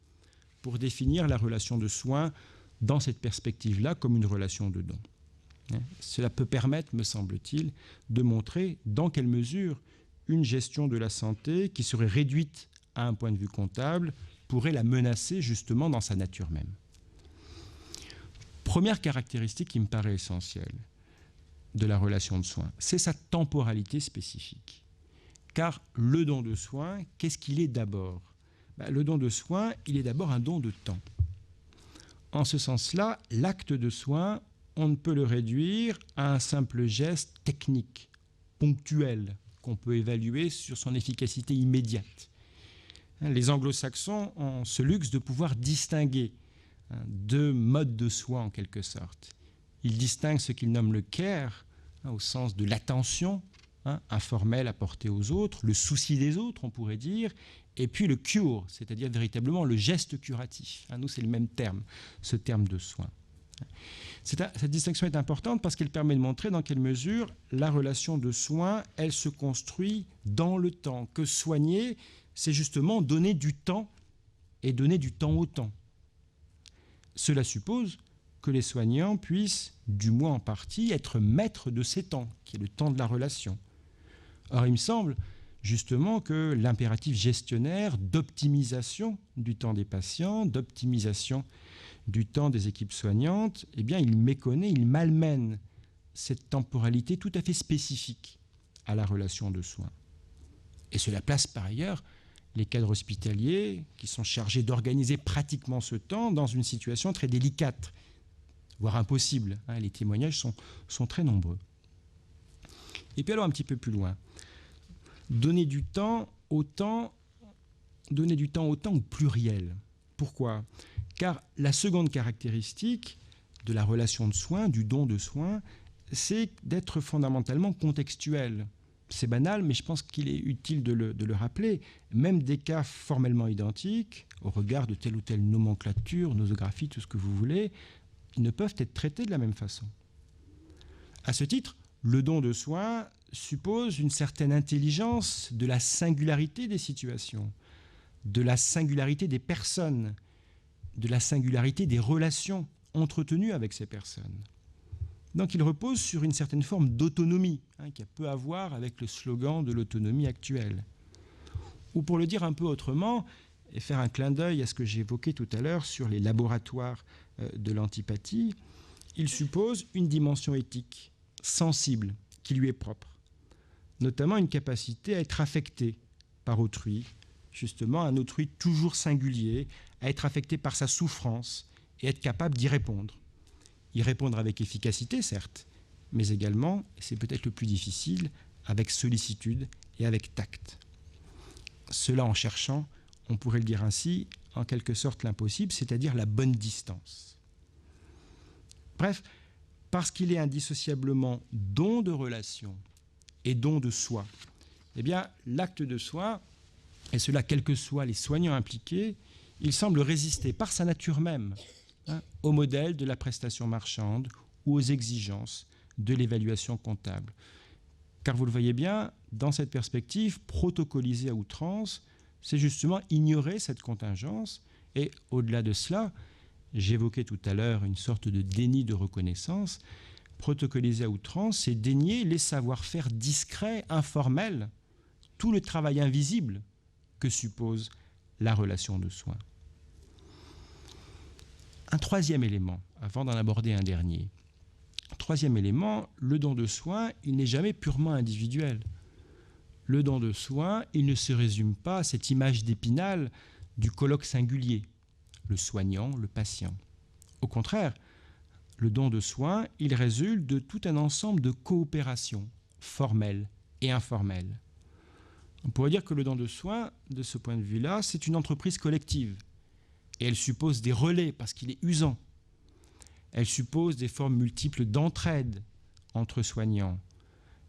pour définir la relation de soins dans cette perspective-là comme une relation de don. Cela peut permettre, me semble-t-il, de montrer dans quelle mesure une gestion de la santé qui serait réduite à un point de vue comptable pourrait la menacer justement dans sa nature même. Première caractéristique qui me paraît essentielle de la relation de soins, c'est sa temporalité spécifique. Car le don de soins, qu'est-ce qu'il est d'abord ? Le don de soins, il est d'abord un don de temps. En ce sens-là, l'acte de soin, on ne peut le réduire à un simple geste technique, ponctuel, qu'on peut évaluer sur son efficacité immédiate. Les anglo-saxons ont ce luxe de pouvoir distinguer deux modes de soins en quelque sorte. Ils distinguent ce qu'ils nomment le care, au sens de l'attention informelle apportée aux autres, le souci des autres, on pourrait dire, et puis le cure, c'est-à-dire véritablement le geste curatif. Nous, c'est le même terme, ce terme de soin. Cette distinction est importante parce qu'elle permet de montrer dans quelle mesure la relation de soins, elle se construit dans le temps. Que soigner, c'est justement donner du temps et donner du temps au temps. Cela suppose que les soignants puissent, du moins en partie, être maîtres de ces temps, qui est le temps de la relation. Or, il me semble justement que l'impératif gestionnaire d'optimisation du temps des patients, d'optimisation du temps des équipes soignantes, eh bien, il méconnaît, il malmène cette temporalité tout à fait spécifique à la relation de soins. Et cela place par ailleurs les cadres hospitaliers qui sont chargés d'organiser pratiquement ce temps dans une situation très délicate, voire impossible. Les témoignages sont très nombreux. Et puis alors un petit peu plus loin, donner du temps au temps au pluriel. Pourquoi ? Car la seconde caractéristique de la relation de soins, du don de soins, c'est d'être fondamentalement contextuel. C'est banal, mais je pense qu'il est utile de le rappeler. Même des cas formellement identiques, au regard de telle ou telle nomenclature, nosographie, tout ce que vous voulez, ils ne peuvent être traités de la même façon. À ce titre, le don de soins suppose une certaine intelligence de la singularité des situations, de la singularité des personnes, de la singularité des relations entretenues avec ces personnes. Donc il repose sur une certaine forme d'autonomie, qui peut avoir avec le slogan de l'autonomie actuelle. Ou pour le dire un peu autrement, et faire un clin d'œil à ce que j'ai évoqué tout à l'heure sur les laboratoires de l'antipathie, il suppose une dimension éthique, sensible, qui lui est propre. Notamment une capacité à être affecté par autrui, justement un autrui toujours singulier, à être affecté par sa souffrance et être capable d'y répondre. Y répondre avec efficacité, certes, mais également, et c'est peut-être le plus difficile, avec sollicitude et avec tact. Cela en cherchant, on pourrait le dire ainsi, en quelque sorte l'impossible, c'est-à-dire la bonne distance. Bref, parce qu'il est indissociablement don de relation et don de soi, eh bien, l'acte de soi, et cela quels que soient les soignants impliqués, il semble résister par sa nature même au modèle de la prestation marchande ou aux exigences de l'évaluation comptable. Car vous le voyez bien, dans cette perspective, protocoliser à outrance, c'est justement ignorer cette contingence et au-delà de cela, j'évoquais tout à l'heure une sorte de déni de reconnaissance, protocoliser à outrance, c'est dénier les savoir-faire discrets, informels, tout le travail invisible que suppose la relation de soins. Un troisième élément, avant d'en aborder un dernier. Troisième élément, le don de soins, il n'est jamais purement individuel. Le don de soins, il ne se résume pas à cette image d'Épinal du colloque singulier, le soignant, le patient. Au contraire, le don de soins, il résulte de tout un ensemble de coopérations formelles et informelles. On pourrait dire que le don de soins, de ce point de vue-là, c'est une entreprise collective. Et elle suppose des relais parce qu'il est usant. Elle suppose des formes multiples d'entraide entre soignants.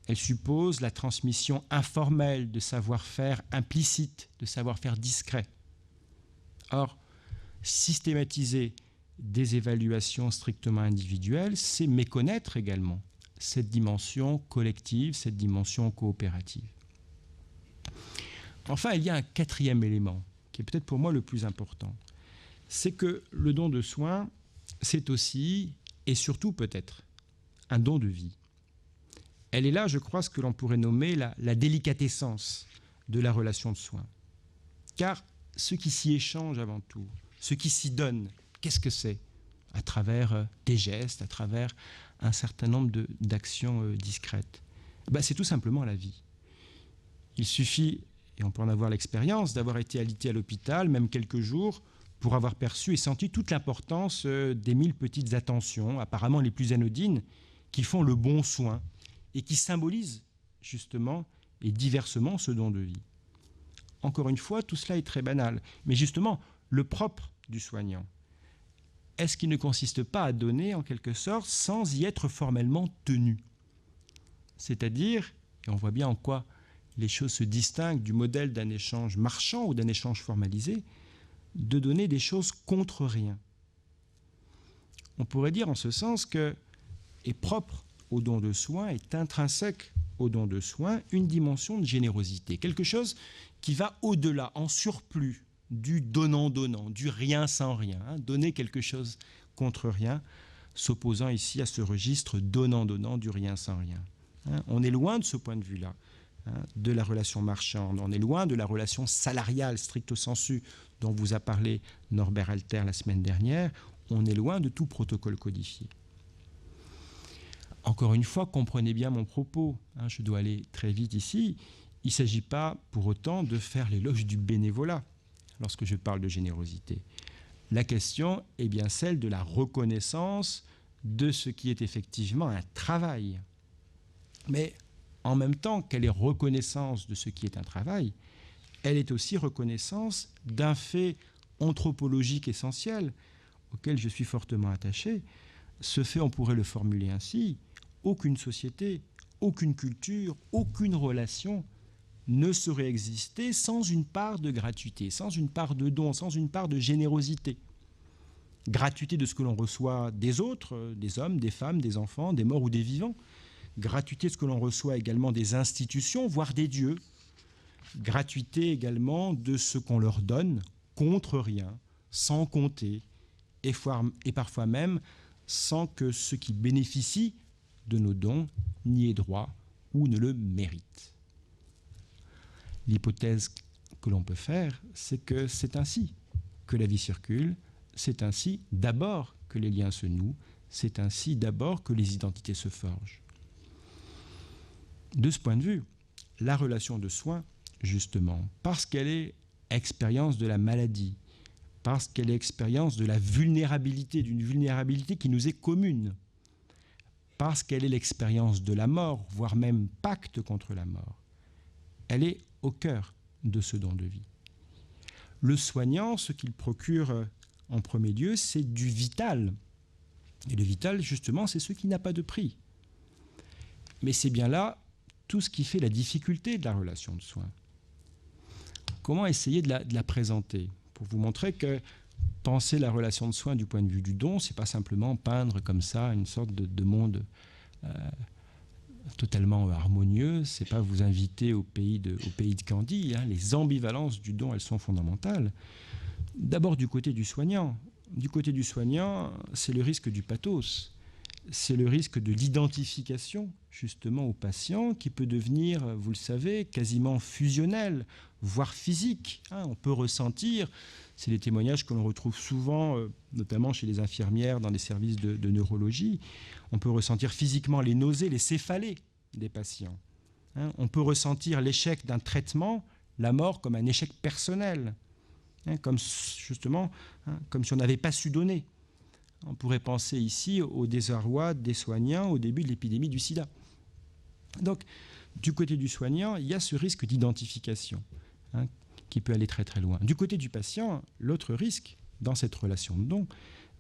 Elle suppose la transmission informelle de savoir-faire implicite, de savoir-faire discret. Or, systématiser des évaluations strictement individuelles, c'est méconnaître également cette dimension collective, cette dimension coopérative. Enfin, il y a un quatrième élément, qui est peut-être pour moi le plus important. C'est que le don de soins, c'est aussi, et surtout peut-être, un don de vie. Elle est là, je crois, ce que l'on pourrait nommer la délicatessence de la relation de soins. Car ce qui s'y échange avant tout, ce qui s'y donne, qu'est-ce que c'est ? À travers des gestes, à travers un certain nombre d'actions discrètes. C'est tout simplement la vie. Il suffit, et on peut en avoir l'expérience, d'avoir été alité à l'hôpital, même quelques jours, pour avoir perçu et senti toute l'importance des 1000 petites attentions, apparemment les plus anodines, qui font le bon soin et qui symbolisent justement et diversement ce don de vie. Encore une fois, tout cela est très banal. Mais justement, le propre du soignant, est-ce qu'il ne consiste pas à donner en quelque sorte sans y être formellement tenu ? C'est-à-dire, et on voit bien en quoi les choses se distinguent du modèle d'un échange marchand ou d'un échange formalisé, de donner des choses contre rien. On pourrait dire en ce sens que est propre au don de soins, est intrinsèque au don de soins, une dimension de générosité, quelque chose qui va au-delà, en surplus du donnant-donnant, du rien sans rien, donner quelque chose contre rien, s'opposant ici à ce registre donnant-donnant, du rien sans rien. On est loin de ce point de vue-là, de la relation marchande, on est loin de la relation salariale stricto sensu dont vous a parlé Norbert Alter la semaine dernière, on est loin de tout protocole codifié. Encore une fois, comprenez bien mon propos, hein, je dois aller très vite ici. Il ne s'agit pas pour autant de faire l'éloge du bénévolat lorsque je parle de générosité. La question est bien celle de la reconnaissance de ce qui est effectivement un travail. Mais en même temps qu'elle est reconnaissance de ce qui est un travail, elle est aussi reconnaissance d'un fait anthropologique essentiel auquel je suis fortement attaché. Ce fait, on pourrait le formuler ainsi: aucune société, aucune culture, aucune relation ne saurait exister sans une part de gratuité, sans une part de don, sans une part de générosité. Gratuité de ce que l'on reçoit des autres, des hommes, des femmes, des enfants, des morts ou des vivants. Gratuité de ce que l'on reçoit également des institutions, voire des dieux. Gratuité également de ce qu'on leur donne contre rien, sans compter, et parfois même sans que ceux qui bénéficient de nos dons n'y aient droit ou ne le méritent. L'hypothèse que l'on peut faire, c'est que c'est ainsi que la vie circule, c'est ainsi d'abord que les liens se nouent, c'est ainsi d'abord que les identités se forgent. De ce point de vue, la relation de soins, justement, parce qu'elle est expérience de la maladie, parce qu'elle est expérience de la vulnérabilité, d'une vulnérabilité qui nous est commune, parce qu'elle est l'expérience de la mort, voire même pacte contre la mort, elle est au cœur de ce don de vie. Le soignant, ce qu'il procure en premier lieu, c'est du vital. Et le vital, justement, c'est ce qui n'a pas de prix. Mais c'est bien là tout ce qui fait la difficulté de la relation de soins. Comment essayer de la présenter? Pour vous montrer que penser la relation de soins du point de vue du don, c'est pas simplement peindre comme ça une sorte de monde totalement harmonieux, c'est pas vous inviter au pays de Candie, hein. Les ambivalences du don, elles sont fondamentales. D'abord du côté du soignant. Du côté du soignant, c'est le risque du pathos. C'est le risque de l'identification, justement, au patient, qui peut devenir, vous le savez, quasiment fusionnel, voire physique. Hein, on peut ressentir, c'est des témoignages que l'on retrouve souvent, notamment chez les infirmières dans des services de neurologie, on peut ressentir physiquement les nausées, les céphalées des patients. Hein, on peut ressentir l'échec d'un traitement, la mort comme un échec personnel, hein, comme justement, hein, comme si on n'avait pas su donner. On pourrait penser ici au désarroi des soignants au début de l'épidémie du sida. Donc, du côté du soignant, il y a ce risque d'identification, hein, qui peut aller très très loin. Du côté du patient, l'autre risque dans cette relation de don,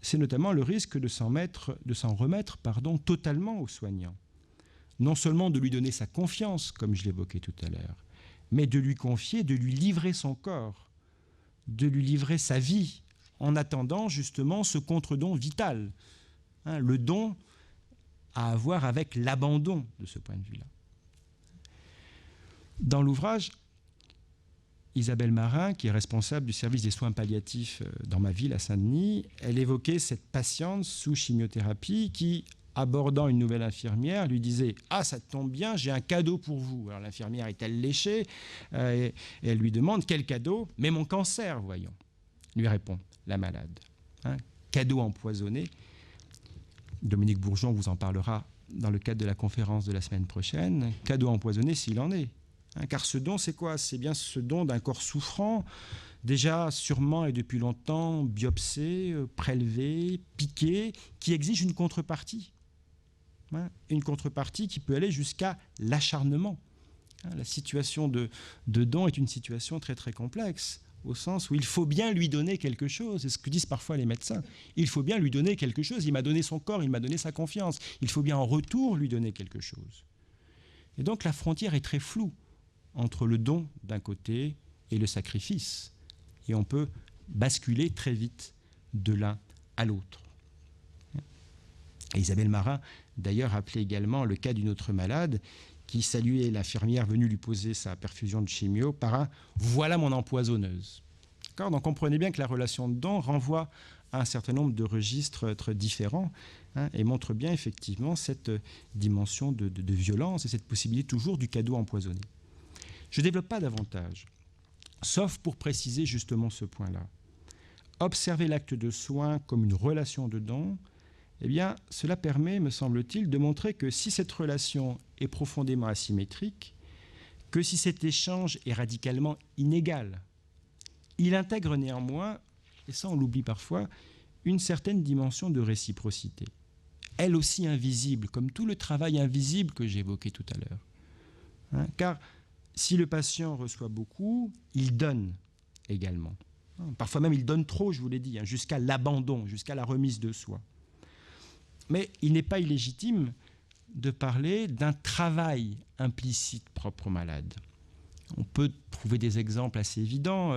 c'est notamment le risque de s'en remettre totalement au soignant. Non seulement de lui donner sa confiance, comme je l'évoquais tout à l'heure, mais de lui confier, de lui livrer son corps, de lui livrer sa vie, en attendant justement ce contre-don vital, hein, le don à avoir avec l'abandon de ce point de vue-là. Dans l'ouvrage, Isabelle Marin, qui est responsable du service des soins palliatifs dans ma ville, à Saint-Denis, elle évoquait cette patiente sous chimiothérapie qui, abordant une nouvelle infirmière, lui disait « Ah, ça tombe bien, j'ai un cadeau pour vous ». Alors l'infirmière est-elle léchée et elle lui demande « Quel cadeau ?»« Mais mon cancer, voyons », lui répond la malade. Hein, cadeau empoisonné. Dominique Bourgeon vous en parlera dans le cadre de la conférence de la semaine prochaine. Cadeau empoisonné s'il en est. Hein, car ce don, c'est quoi? C'est bien ce don d'un corps souffrant, déjà sûrement et depuis longtemps biopsé, prélevé, piqué, qui exige une contrepartie. Hein, une contrepartie qui peut aller jusqu'à l'acharnement. Hein, la situation de don est une situation très très complexe, au sens où il faut bien lui donner quelque chose. C'est ce que disent parfois les médecins. Il faut bien lui donner quelque chose. Il m'a donné son corps, il m'a donné sa confiance. Il faut bien en retour lui donner quelque chose. Et donc la frontière est très floue entre le don d'un côté et le sacrifice. Et on peut basculer très vite de l'un à l'autre. Et Isabelle Marin, d'ailleurs, rappelait également le cas d'une autre malade qui saluait l'infirmière venue lui poser sa perfusion de chimio par un « voilà mon empoisonneuse ». Donc comprenez bien que la relation de don renvoie à un certain nombre de registres très différents, hein, et montre bien effectivement cette dimension de violence et cette possibilité toujours du cadeau empoisonné. Je ne développe pas davantage, sauf pour préciser justement ce point-là. Observer l'acte de soin comme une relation de don eh bien, cela permet, me semble-t-il, de montrer que si cette relation est profondément asymétrique, que si cet échange est radicalement inégal, il intègre néanmoins, et ça on l'oublie parfois, une certaine dimension de réciprocité, elle aussi invisible, comme tout le travail invisible que j'évoquais tout à l'heure. Hein, car si le patient reçoit beaucoup, il donne également. Parfois même il donne trop, je vous l'ai dit, jusqu'à l'abandon, jusqu'à la remise de soi. Mais il n'est pas illégitime de parler d'un travail implicite propre aux malades. On peut trouver des exemples assez évidents,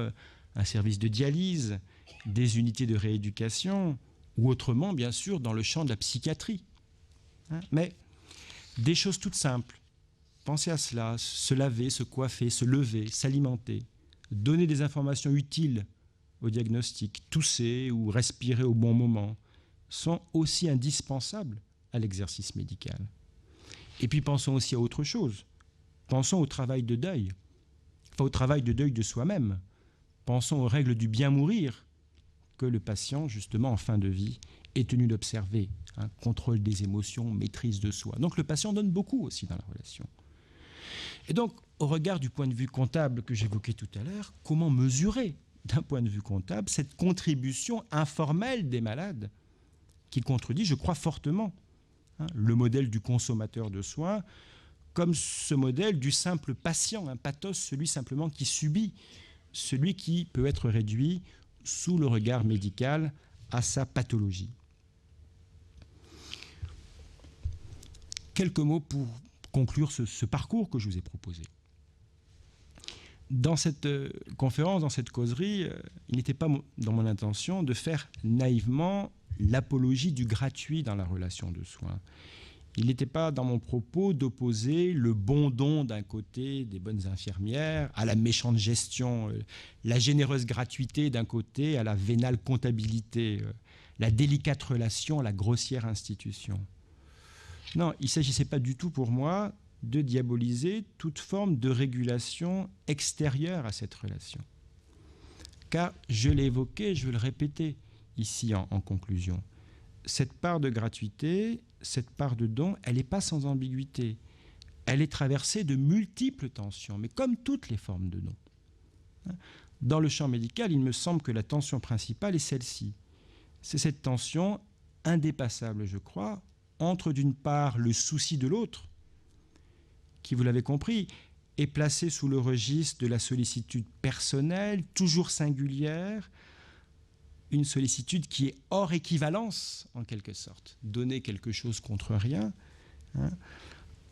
un service de dialyse, des unités de rééducation, ou autrement, bien sûr, dans le champ de la psychiatrie. Mais des choses toutes simples. Pensez à cela, se laver, se coiffer, se lever, s'alimenter, donner des informations utiles au diagnostic, tousser ou respirer au bon moment, sont aussi indispensables à l'exercice médical. Et puis pensons aussi à autre chose. Pensons au travail de deuil, au travail de deuil de soi-même. Pensons aux règles du bien mourir que le patient, justement, en fin de vie, est tenu d'observer. Contrôle des émotions, maîtrise de soi. Donc le patient donne beaucoup aussi dans la relation. Et donc, au regard du point de vue comptable que j'évoquais tout à l'heure, comment mesurer, d'un point de vue comptable, cette contribution informelle des malades qui contredit, je crois fortement, le modèle du consommateur de soins, comme ce modèle du simple patient, un pathos, celui simplement qui subit, celui qui peut être réduit sous le regard médical à sa pathologie. Quelques mots pour conclure ce parcours que je vous ai proposé. Dans cette conférence, dans cette causerie, il n'était pas dans mon intention de faire naïvement l'apologie du gratuit dans la relation de soins. Il n'était pas dans mon propos d'opposer le bon don d'un côté des bonnes infirmières à la méchante gestion, la généreuse gratuité d'un côté à la vénale comptabilité, la délicate relation à la grossière institution. Non, il ne s'agissait pas du tout pour moi de diaboliser toute forme de régulation extérieure à cette relation. Car je l'ai évoqué, je veux le répéter ici en conclusion, cette part de gratuité, cette part de don, elle n'est pas sans ambiguïté. Elle est traversée de multiples tensions, mais comme toutes les formes de don. Dans le champ médical, il me semble que la tension principale est celle-ci. C'est cette tension indépassable, je crois, entre d'une part le souci de l'autre, qui, vous l'avez compris, est placé sous le registre de la sollicitude personnelle, toujours singulière, une sollicitude qui est hors équivalence, en quelque sorte. Donner quelque chose contre rien.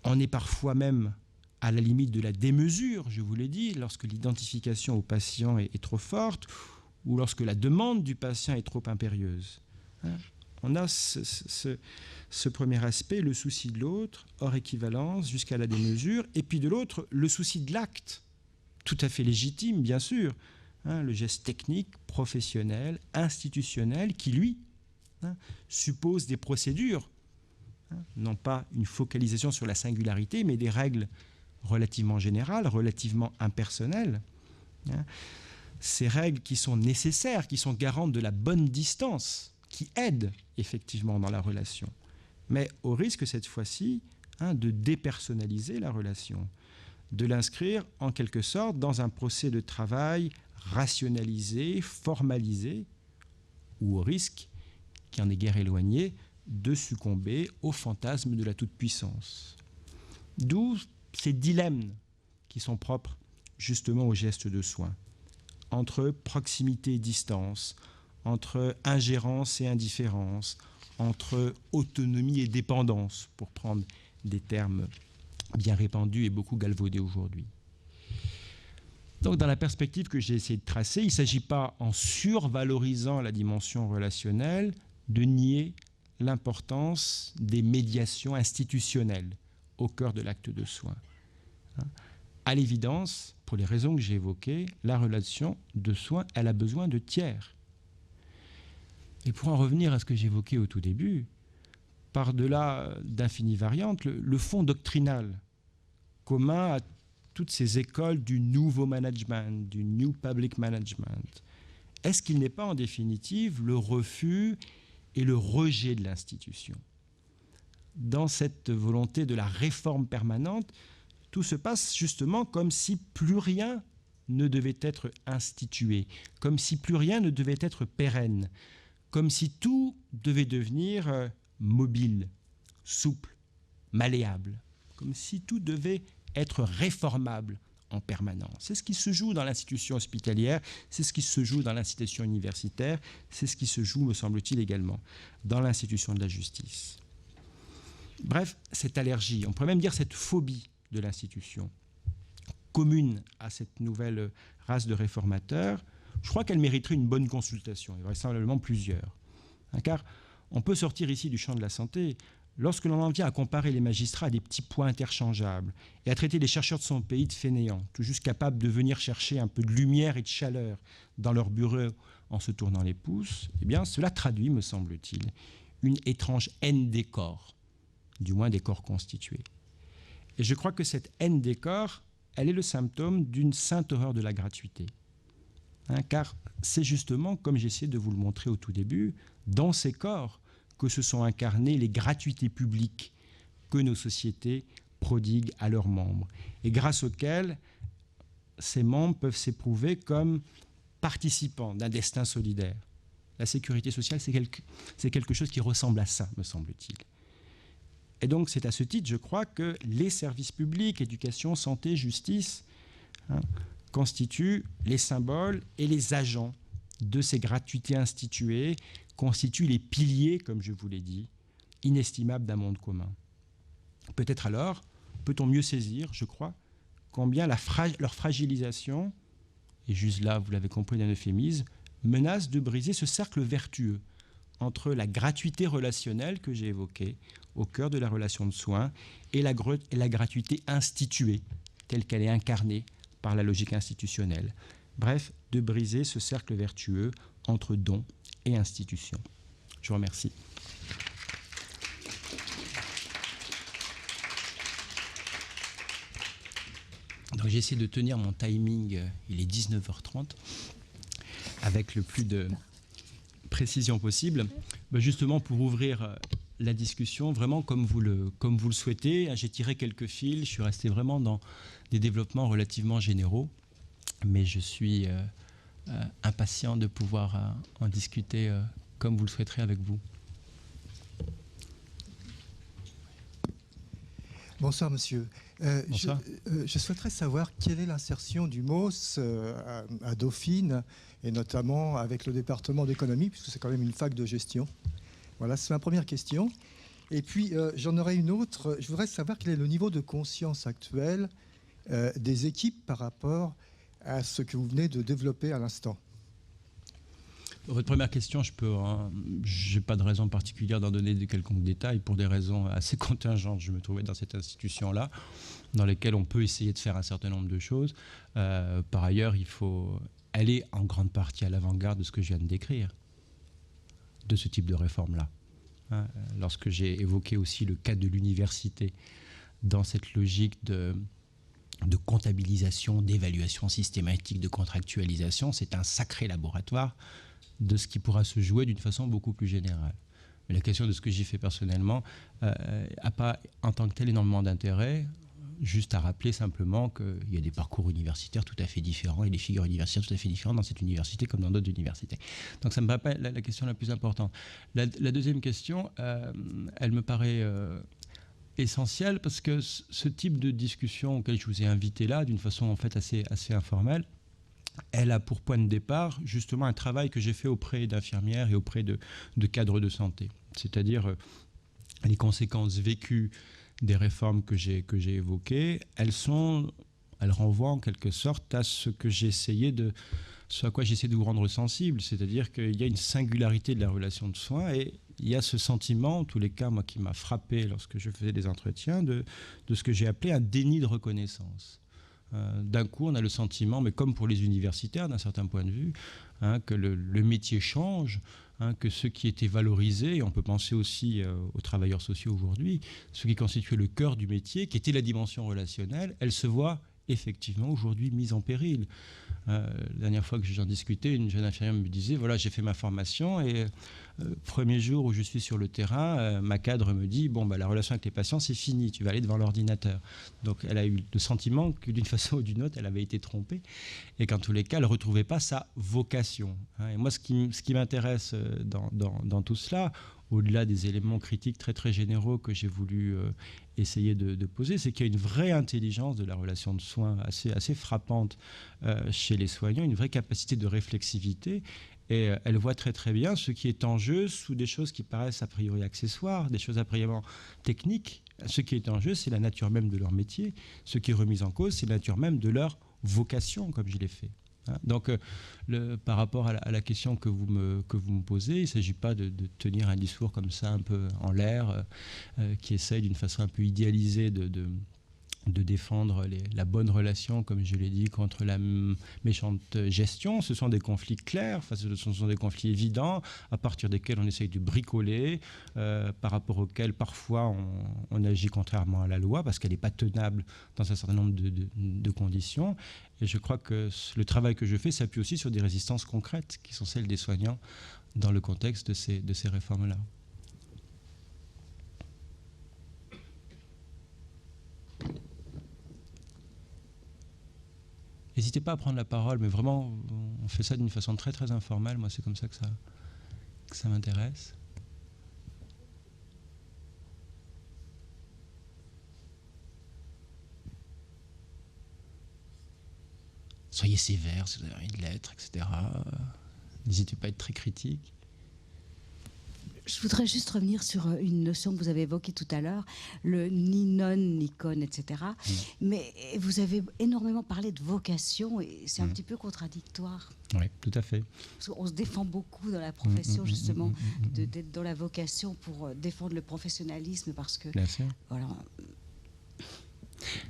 On est parfois même à la limite de la démesure, je vous l'ai dit, lorsque l'identification au patient est trop forte ou lorsque la demande du patient est trop impérieuse. On a ce premier aspect, le souci de l'autre, hors équivalence, jusqu'à la démesure, et puis de l'autre, le souci de l'acte, tout à fait légitime, bien sûr, le geste technique, professionnel, institutionnel, qui, lui, suppose des procédures, non pas une focalisation sur la singularité, mais des règles relativement générales, relativement impersonnelles. Ces règles qui sont nécessaires, qui sont garantes de la bonne distance, qui aident effectivement dans la relation, mais au risque cette fois-ci de dépersonnaliser la relation, de l'inscrire en quelque sorte dans un procès de travail rationalisé, formalisé, ou au risque, qui en est guère éloigné, de succomber au fantasme de la toute-puissance. D'où ces dilemmes qui sont propres justement au geste de soin, entre proximité et distance, entre ingérence et indifférence, entre autonomie et dépendance, pour prendre des termes bien répandus et beaucoup galvaudés aujourd'hui. Donc, dans la perspective que j'ai essayé de tracer, il ne s'agit pas, en survalorisant la dimension relationnelle, de nier l'importance des médiations institutionnelles au cœur de l'acte de soin. À l'évidence, pour les raisons que j'ai évoquées, la relation de soin, elle a besoin de tiers. Et pour en revenir à ce que j'évoquais au tout début, par-delà d'infinies variantes, le fond doctrinal commun à toutes ces écoles du nouveau management, du New Public Management, est-ce qu'il n'est pas en définitive le refus et le rejet de l'institution. Dans cette volonté de la réforme permanente, tout se passe justement comme si plus rien ne devait être institué, comme si plus rien ne devait être pérenne, comme si tout devait devenir mobile, souple, malléable, comme si tout devait être réformable en permanence. C'est ce qui se joue dans l'institution hospitalière, c'est ce qui se joue dans l'institution universitaire, c'est ce qui se joue, me semble-t-il, également dans l'institution de la justice. Bref, cette allergie, on pourrait même dire cette phobie de l'institution, commune à cette nouvelle race de réformateurs, je crois qu'elle mériterait une bonne consultation, et vraisemblablement plusieurs. Car on peut sortir ici du champ de la santé lorsque l'on en vient à comparer les magistrats à des petits points interchangeables et à traiter les chercheurs de son pays de fainéants, tout juste capables de venir chercher un peu de lumière et de chaleur dans leur bureau en se tournant les pouces, eh bien cela traduit, me semble-t-il, une étrange haine des corps, du moins des corps constitués. Et je crois que cette haine des corps, elle est le symptôme d'une sainte horreur de la gratuité. Car c'est justement, comme j'essaie de vous le montrer au tout début, dans ces corps que se sont incarnées les gratuités publiques que nos sociétés prodiguent à leurs membres, et grâce auxquelles ces membres peuvent s'éprouver comme participants d'un destin solidaire. La sécurité sociale, c'est quelque chose qui ressemble à ça, me semble-t-il. Et donc, c'est à ce titre, je crois, que les services publics, éducation, santé, justice, constituent les symboles et les agents de ces gratuités instituées, constituent les piliers, comme je vous l'ai dit, inestimables d'un monde commun. Peut-être alors peut-on mieux saisir, je crois, combien leur fragilisation, et juste là, vous l'avez compris d'un euphémisme, menace de briser ce cercle vertueux entre la gratuité relationnelle que j'ai évoquée, au cœur de la relation de soins, et la gratuité instituée, telle qu'elle est incarnée par la logique institutionnelle. Bref, de briser ce cercle vertueux entre don et institution. Je vous remercie. Donc j'essaie de tenir mon timing, il est 19h30, avec le plus de précision possible, justement pour ouvrir la discussion, vraiment comme vous le souhaitez. J'ai tiré quelques fils, je suis resté vraiment dans des développements relativement généraux, mais je suis impatient de pouvoir en discuter comme vous le souhaiterez avec vous. Bonsoir, monsieur. Bonsoir. Je souhaiterais savoir quelle est l'insertion du MOS à Dauphine, et notamment avec le département d'économie, puisque c'est quand même une fac de gestion. Voilà, c'est ma première question. Et puis, j'en aurais une autre. Je voudrais savoir quel est le niveau de conscience actuel des équipes par rapport à ce que vous venez de développer à l'instant. Votre première question, je n'ai pas de raison particulière d'en donner de quelconques détails pour des raisons assez contingentes. Je me trouvais dans cette institution-là, dans laquelle on peut essayer de faire un certain nombre de choses. Par ailleurs, il faut aller en grande partie à l'avant-garde de ce que je viens de décrire, de ce type de réforme-là. Lorsque j'ai évoqué aussi le cas de l'université, dans cette logique de comptabilisation, d'évaluation systématique, de contractualisation, c'est un sacré laboratoire de ce qui pourra se jouer d'une façon beaucoup plus générale. Mais la question de ce que j'y fais personnellement n'a pas en tant que tel énormément d'intérêt, juste à rappeler simplement qu'il y a des parcours universitaires tout à fait différents et des figures universitaires tout à fait différentes dans cette université comme dans d'autres universités. Donc ça ne me paraît pas la question la plus importante. La deuxième question, elle me paraît essentielle parce que ce type de discussion auquel je vous ai invité là, d'une façon en fait assez informelle, elle a pour point de départ justement un travail que j'ai fait auprès d'infirmières et auprès de cadres de santé. C'est-à-dire les conséquences vécues des réformes que j'ai évoquées, elles renvoient en quelque sorte à ce à quoi j'ai essayé de vous rendre sensible. C'est-à-dire qu'il y a une singularité de la relation de soins et il y a ce sentiment, en tous les cas, moi, qui m'a frappé lorsque je faisais des entretiens, de ce que j'ai appelé un déni de reconnaissance. D'un coup, on a le sentiment, mais comme pour les universitaires, d'un certain point de vue, que le métier change, que ce qui était valorisé, et on peut penser aussi aux travailleurs sociaux aujourd'hui, ce qui constituait le cœur du métier, qui était la dimension relationnelle, elle se voit effectivement aujourd'hui mises en péril. La dernière fois que j'en discutais, une jeune infirmière me disait, voilà, j'ai fait ma formation et premier jour où je suis sur le terrain, ma cadre me dit, bon, bah, la relation avec les patients, c'est fini, tu vas aller devant l'ordinateur. Donc elle a eu le sentiment que d'une façon ou d'une autre, elle avait été trompée et qu'en tous les cas, elle ne retrouvait pas sa vocation. Et moi, ce qui m'intéresse dans tout cela, au-delà des éléments critiques très très généraux que j'ai voulu essayer de poser, c'est qu'il y a une vraie intelligence de la relation de soins assez frappante chez les soignants, une vraie capacité de réflexivité. Et elle voit très très bien ce qui est en jeu sous des choses qui paraissent a priori accessoires, des choses a priori techniques. Ce qui est en jeu, c'est la nature même de leur métier. Ce qui est remis en cause, c'est la nature même de leur vocation, comme je l'ai fait. Donc, par rapport à la question que vous me posez, il ne s'agit pas de tenir un discours comme ça, un peu en l'air, qui essaye d'une façon un peu idéalisée de défendre la bonne relation, comme je l'ai dit, contre la méchante gestion. Ce sont des conflits clairs, ce sont des conflits évidents, à partir desquels on essaye de bricoler, par rapport auxquels parfois on agit contrairement à la loi, parce qu'elle n'est pas tenable dans un certain nombre de conditions. Et je crois que le travail que je fais s'appuie aussi sur des résistances concrètes, qui sont celles des soignants, dans le contexte de ces réformes-là. N'hésitez pas à prendre la parole, mais vraiment, on fait ça d'une façon très très informelle. Moi, c'est comme ça que ça m'intéresse. Soyez sévère si vous avez envie de l'être, etc. N'hésitez pas à être très critique. Je voudrais juste revenir sur une notion que vous avez évoquée tout à l'heure, le ni non, ni con, etc. Mais vous avez énormément parlé de vocation et c'est un petit peu contradictoire. Oui, tout à fait. Parce qu'on se défend beaucoup dans la profession, justement, d'être dans la vocation pour défendre le professionnalisme parce que... Bien sûr. Voilà.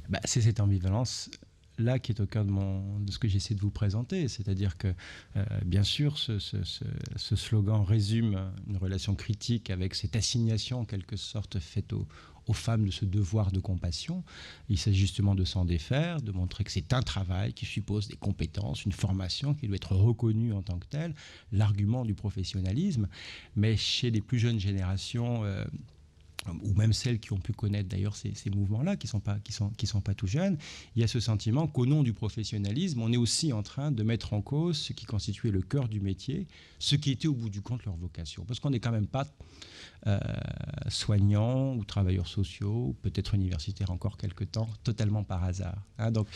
Bah, c'est cette ambivalence là qui est au cœur de ce que j'essaie de vous présenter. C'est-à-dire que, bien sûr, ce slogan résume une relation critique avec cette assignation, en quelque sorte, faite aux femmes de ce devoir de compassion. Il s'agit justement de s'en défaire, de montrer que c'est un travail qui suppose des compétences, une formation qui doit être reconnue en tant que telle, l'argument du professionnalisme. Mais chez les plus jeunes générations, ou même celles qui ont pu connaître d'ailleurs ces mouvements-là, qui sont pas tout jeunes, il y a ce sentiment qu'au nom du professionnalisme, on est aussi en train de mettre en cause ce qui constituait le cœur du métier, ce qui était au bout du compte leur vocation. Parce qu'on n'est quand même pas soignants ou travailleurs sociaux, ou peut-être universitaires encore quelque temps, totalement par hasard. Donc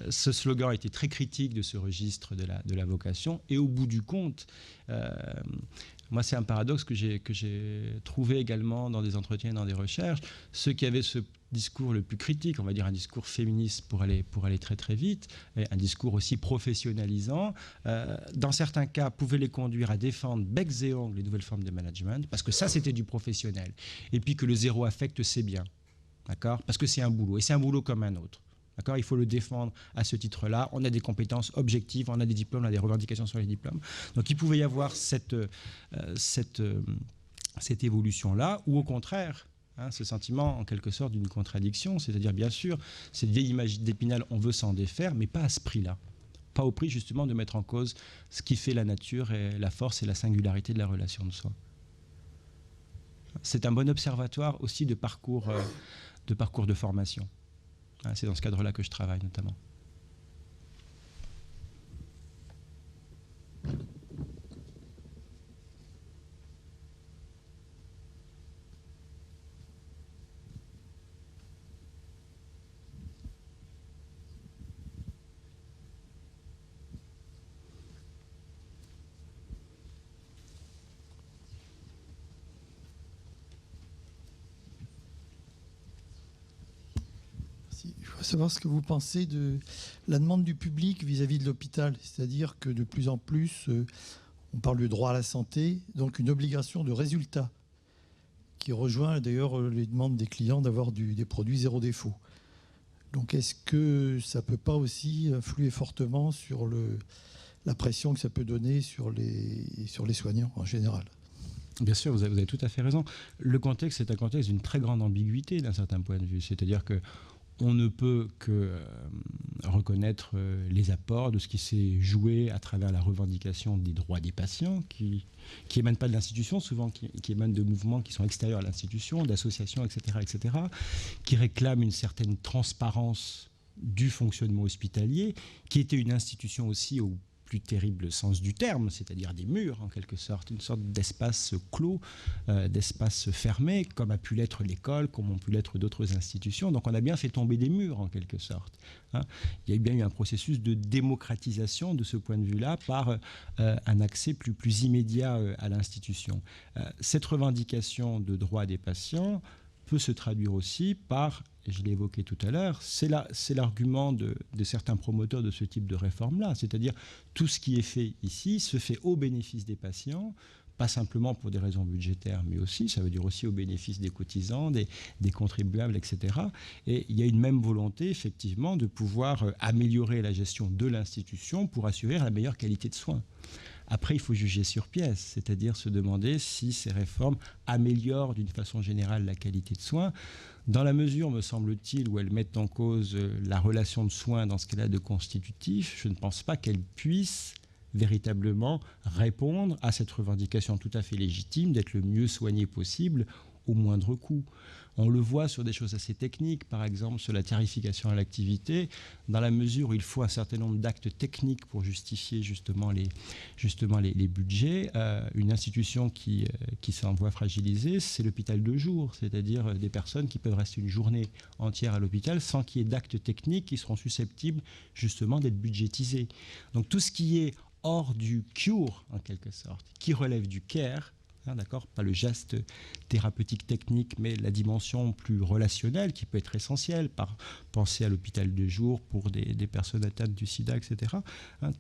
ce slogan a été très critique de ce registre de la vocation, et au bout du compte, moi, c'est un paradoxe que j'ai trouvé également dans des entretiens et dans des recherches. Ceux qui avaient ce discours le plus critique, on va dire un discours féministe pour aller très très vite, et un discours aussi professionnalisant, dans certains cas, pouvaient les conduire à défendre becs et ongles les nouvelles formes de management, parce que ça, c'était du professionnel. Et puis que le zéro affect, c'est bien, d'accord ? Parce que c'est un boulot, et c'est un boulot comme un autre. D'accord, il faut le défendre à ce titre-là. On a des compétences objectives, on a des diplômes, on a des revendications sur les diplômes. Donc il pouvait y avoir cette évolution-là, ou au contraire, ce sentiment en quelque sorte d'une contradiction, c'est-à-dire bien sûr, cette vieille image d'Épinal, on veut s'en défaire, mais pas à ce prix-là. Pas au prix justement de mettre en cause ce qui fait la nature et la force et la singularité de la relation de soi. C'est un bon observatoire aussi de parcours de formation. C'est dans ce cadre-là que je travaille notamment. Je voudrais savoir ce que vous pensez de la demande du public vis-à-vis de l'hôpital. C'est-à-dire que de plus en plus, on parle du droit à la santé, donc une obligation de résultat qui rejoint d'ailleurs les demandes des clients d'avoir des produits zéro défaut. Donc est-ce que ça ne peut pas aussi influer fortement sur la pression que ça peut donner sur les soignants en général ? Bien sûr, vous avez tout à fait raison. Le contexte est un contexte d'une très grande ambiguïté d'un certain point de vue. C'est-à-dire que on ne peut que reconnaître les apports de ce qui s'est joué à travers la revendication des droits des patients, qui émanent pas de l'institution, souvent qui émanent de mouvements qui sont extérieurs à l'institution, d'associations, etc., qui réclament une certaine transparence du fonctionnement hospitalier, qui était une institution aussi au plus terrible sens du terme, c'est-à-dire des murs en quelque sorte, une sorte d'espace clos, d'espace fermé, comme a pu l'être l'école, comme ont pu l'être d'autres institutions. Donc on a bien fait tomber des murs en quelque sorte. Hein. Il y a bien eu un processus de démocratisation de ce point de vue-là par un accès plus immédiat à l'institution. Cette revendication de droits des patients peut se traduire aussi par, je l'ai évoqué tout à l'heure, c'est l'argument de certains promoteurs de ce type de réforme-là, c'est-à-dire tout ce qui est fait ici se fait au bénéfice des patients, pas simplement pour des raisons budgétaires, mais aussi, ça veut dire aussi au bénéfice des cotisants, des contribuables, etc. Et il y a une même volonté, effectivement, de pouvoir améliorer la gestion de l'institution pour assurer la meilleure qualité de soins. Après, il faut juger sur pièce, c'est-à-dire se demander si ces réformes améliorent d'une façon générale la qualité de soins, dans la mesure, me semble-t-il, où elles mettent en cause la relation de soins dans ce qu'elle a de constitutif. Je ne pense pas qu'elles puissent véritablement répondre à cette revendication tout à fait légitime d'être le mieux soigné possible au moindre coût. On le voit sur des choses assez techniques, par exemple sur la tarification à l'activité, dans la mesure où il faut un certain nombre d'actes techniques pour justifier justement les budgets. Une institution qui s'en voit fragilisée, c'est l'hôpital de jour, c'est-à-dire des personnes qui peuvent rester une journée entière à l'hôpital sans qu'il y ait d'actes techniques qui seront susceptibles justement d'être budgétisés. Donc tout ce qui est hors du cure, en quelque sorte, qui relève du care, d'accord, pas le geste thérapeutique technique, mais la dimension plus relationnelle qui peut être essentielle, par penser à l'hôpital de jour pour des personnes atteintes du sida, etc.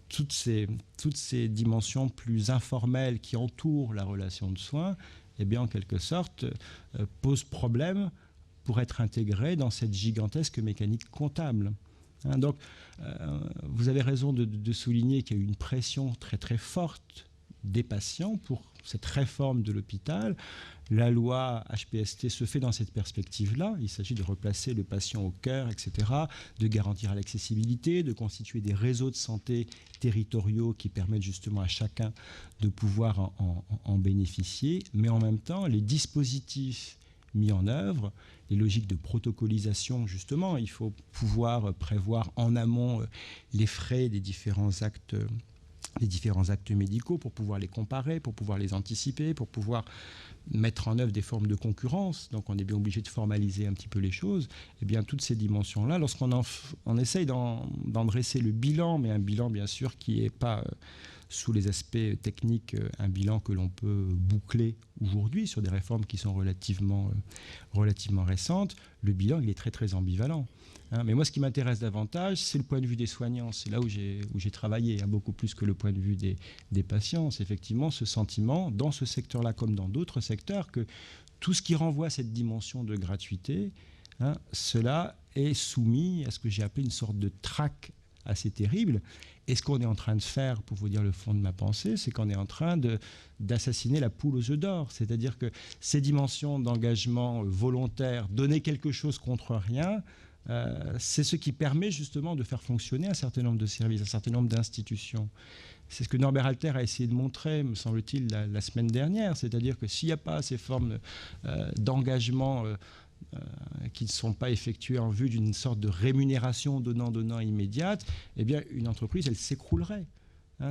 Toutes ces dimensions plus informelles qui entourent la relation de soins, eh bien, en quelque sorte, posent problème pour être intégrées dans cette gigantesque mécanique comptable. Donc, vous avez raison de souligner qu'il y a eu une pression très très forte des patients pour cette réforme de l'hôpital. La loi HPST se fait dans cette perspective-là. Il s'agit de replacer le patient au cœur, etc., de garantir l'accessibilité, de constituer des réseaux de santé territoriaux qui permettent justement à chacun de pouvoir en bénéficier. Mais en même temps, les dispositifs mis en œuvre, les logiques de protocolisation, justement, il faut pouvoir prévoir en amont les frais des différents actes médicaux pour pouvoir les comparer, pour pouvoir les anticiper, pour pouvoir mettre en œuvre des formes de concurrence. Donc on est bien obligé de formaliser un petit peu les choses. Et bien toutes ces dimensions-là, lorsqu'on on essaye d'en dresser le bilan, mais un bilan bien sûr qui n'est pas sous les aspects techniques, un bilan que l'on peut boucler aujourd'hui sur des réformes qui sont relativement récentes, le bilan il est très très ambivalent. Mais moi, ce qui m'intéresse davantage, c'est le point de vue des soignants. C'est là où j'ai travaillé, beaucoup plus que le point de vue des patients. C'est effectivement ce sentiment, dans ce secteur-là comme dans d'autres secteurs, que tout ce qui renvoie à cette dimension de gratuité, cela est soumis à ce que j'ai appelé une sorte de trac assez terrible. Et ce qu'on est en train de faire, pour vous dire le fond de ma pensée, c'est qu'on est en train d'assassiner la poule aux œufs d'or. C'est-à-dire que ces dimensions d'engagement volontaire, donner quelque chose contre rien, c'est ce qui permet justement de faire fonctionner un certain nombre de services, un certain nombre d'institutions. C'est ce que Norbert Alter a essayé de montrer, me semble-t-il, la semaine dernière. C'est-à-dire que s'il n'y a pas ces formes d'engagement qui ne sont pas effectuées en vue d'une sorte de rémunération donnant-donnant immédiate, eh bien, une entreprise, elle s'écroulerait.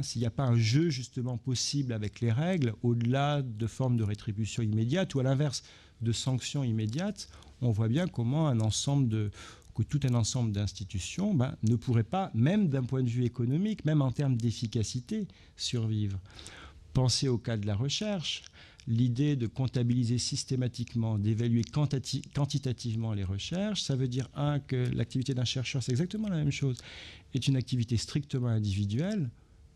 S'il n'y a pas un jeu justement possible avec les règles, au-delà de formes de rétribution immédiate ou à l'inverse de sanctions immédiates, on voit bien comment que tout un ensemble d'institutions ne pourrait pas, même d'un point de vue économique, même en termes d'efficacité, survivre. Pensez au cas de la recherche. L'idée de comptabiliser systématiquement, d'évaluer quantitativement les recherches, ça veut dire, que l'activité d'un chercheur, c'est exactement la même chose, est une activité strictement individuelle,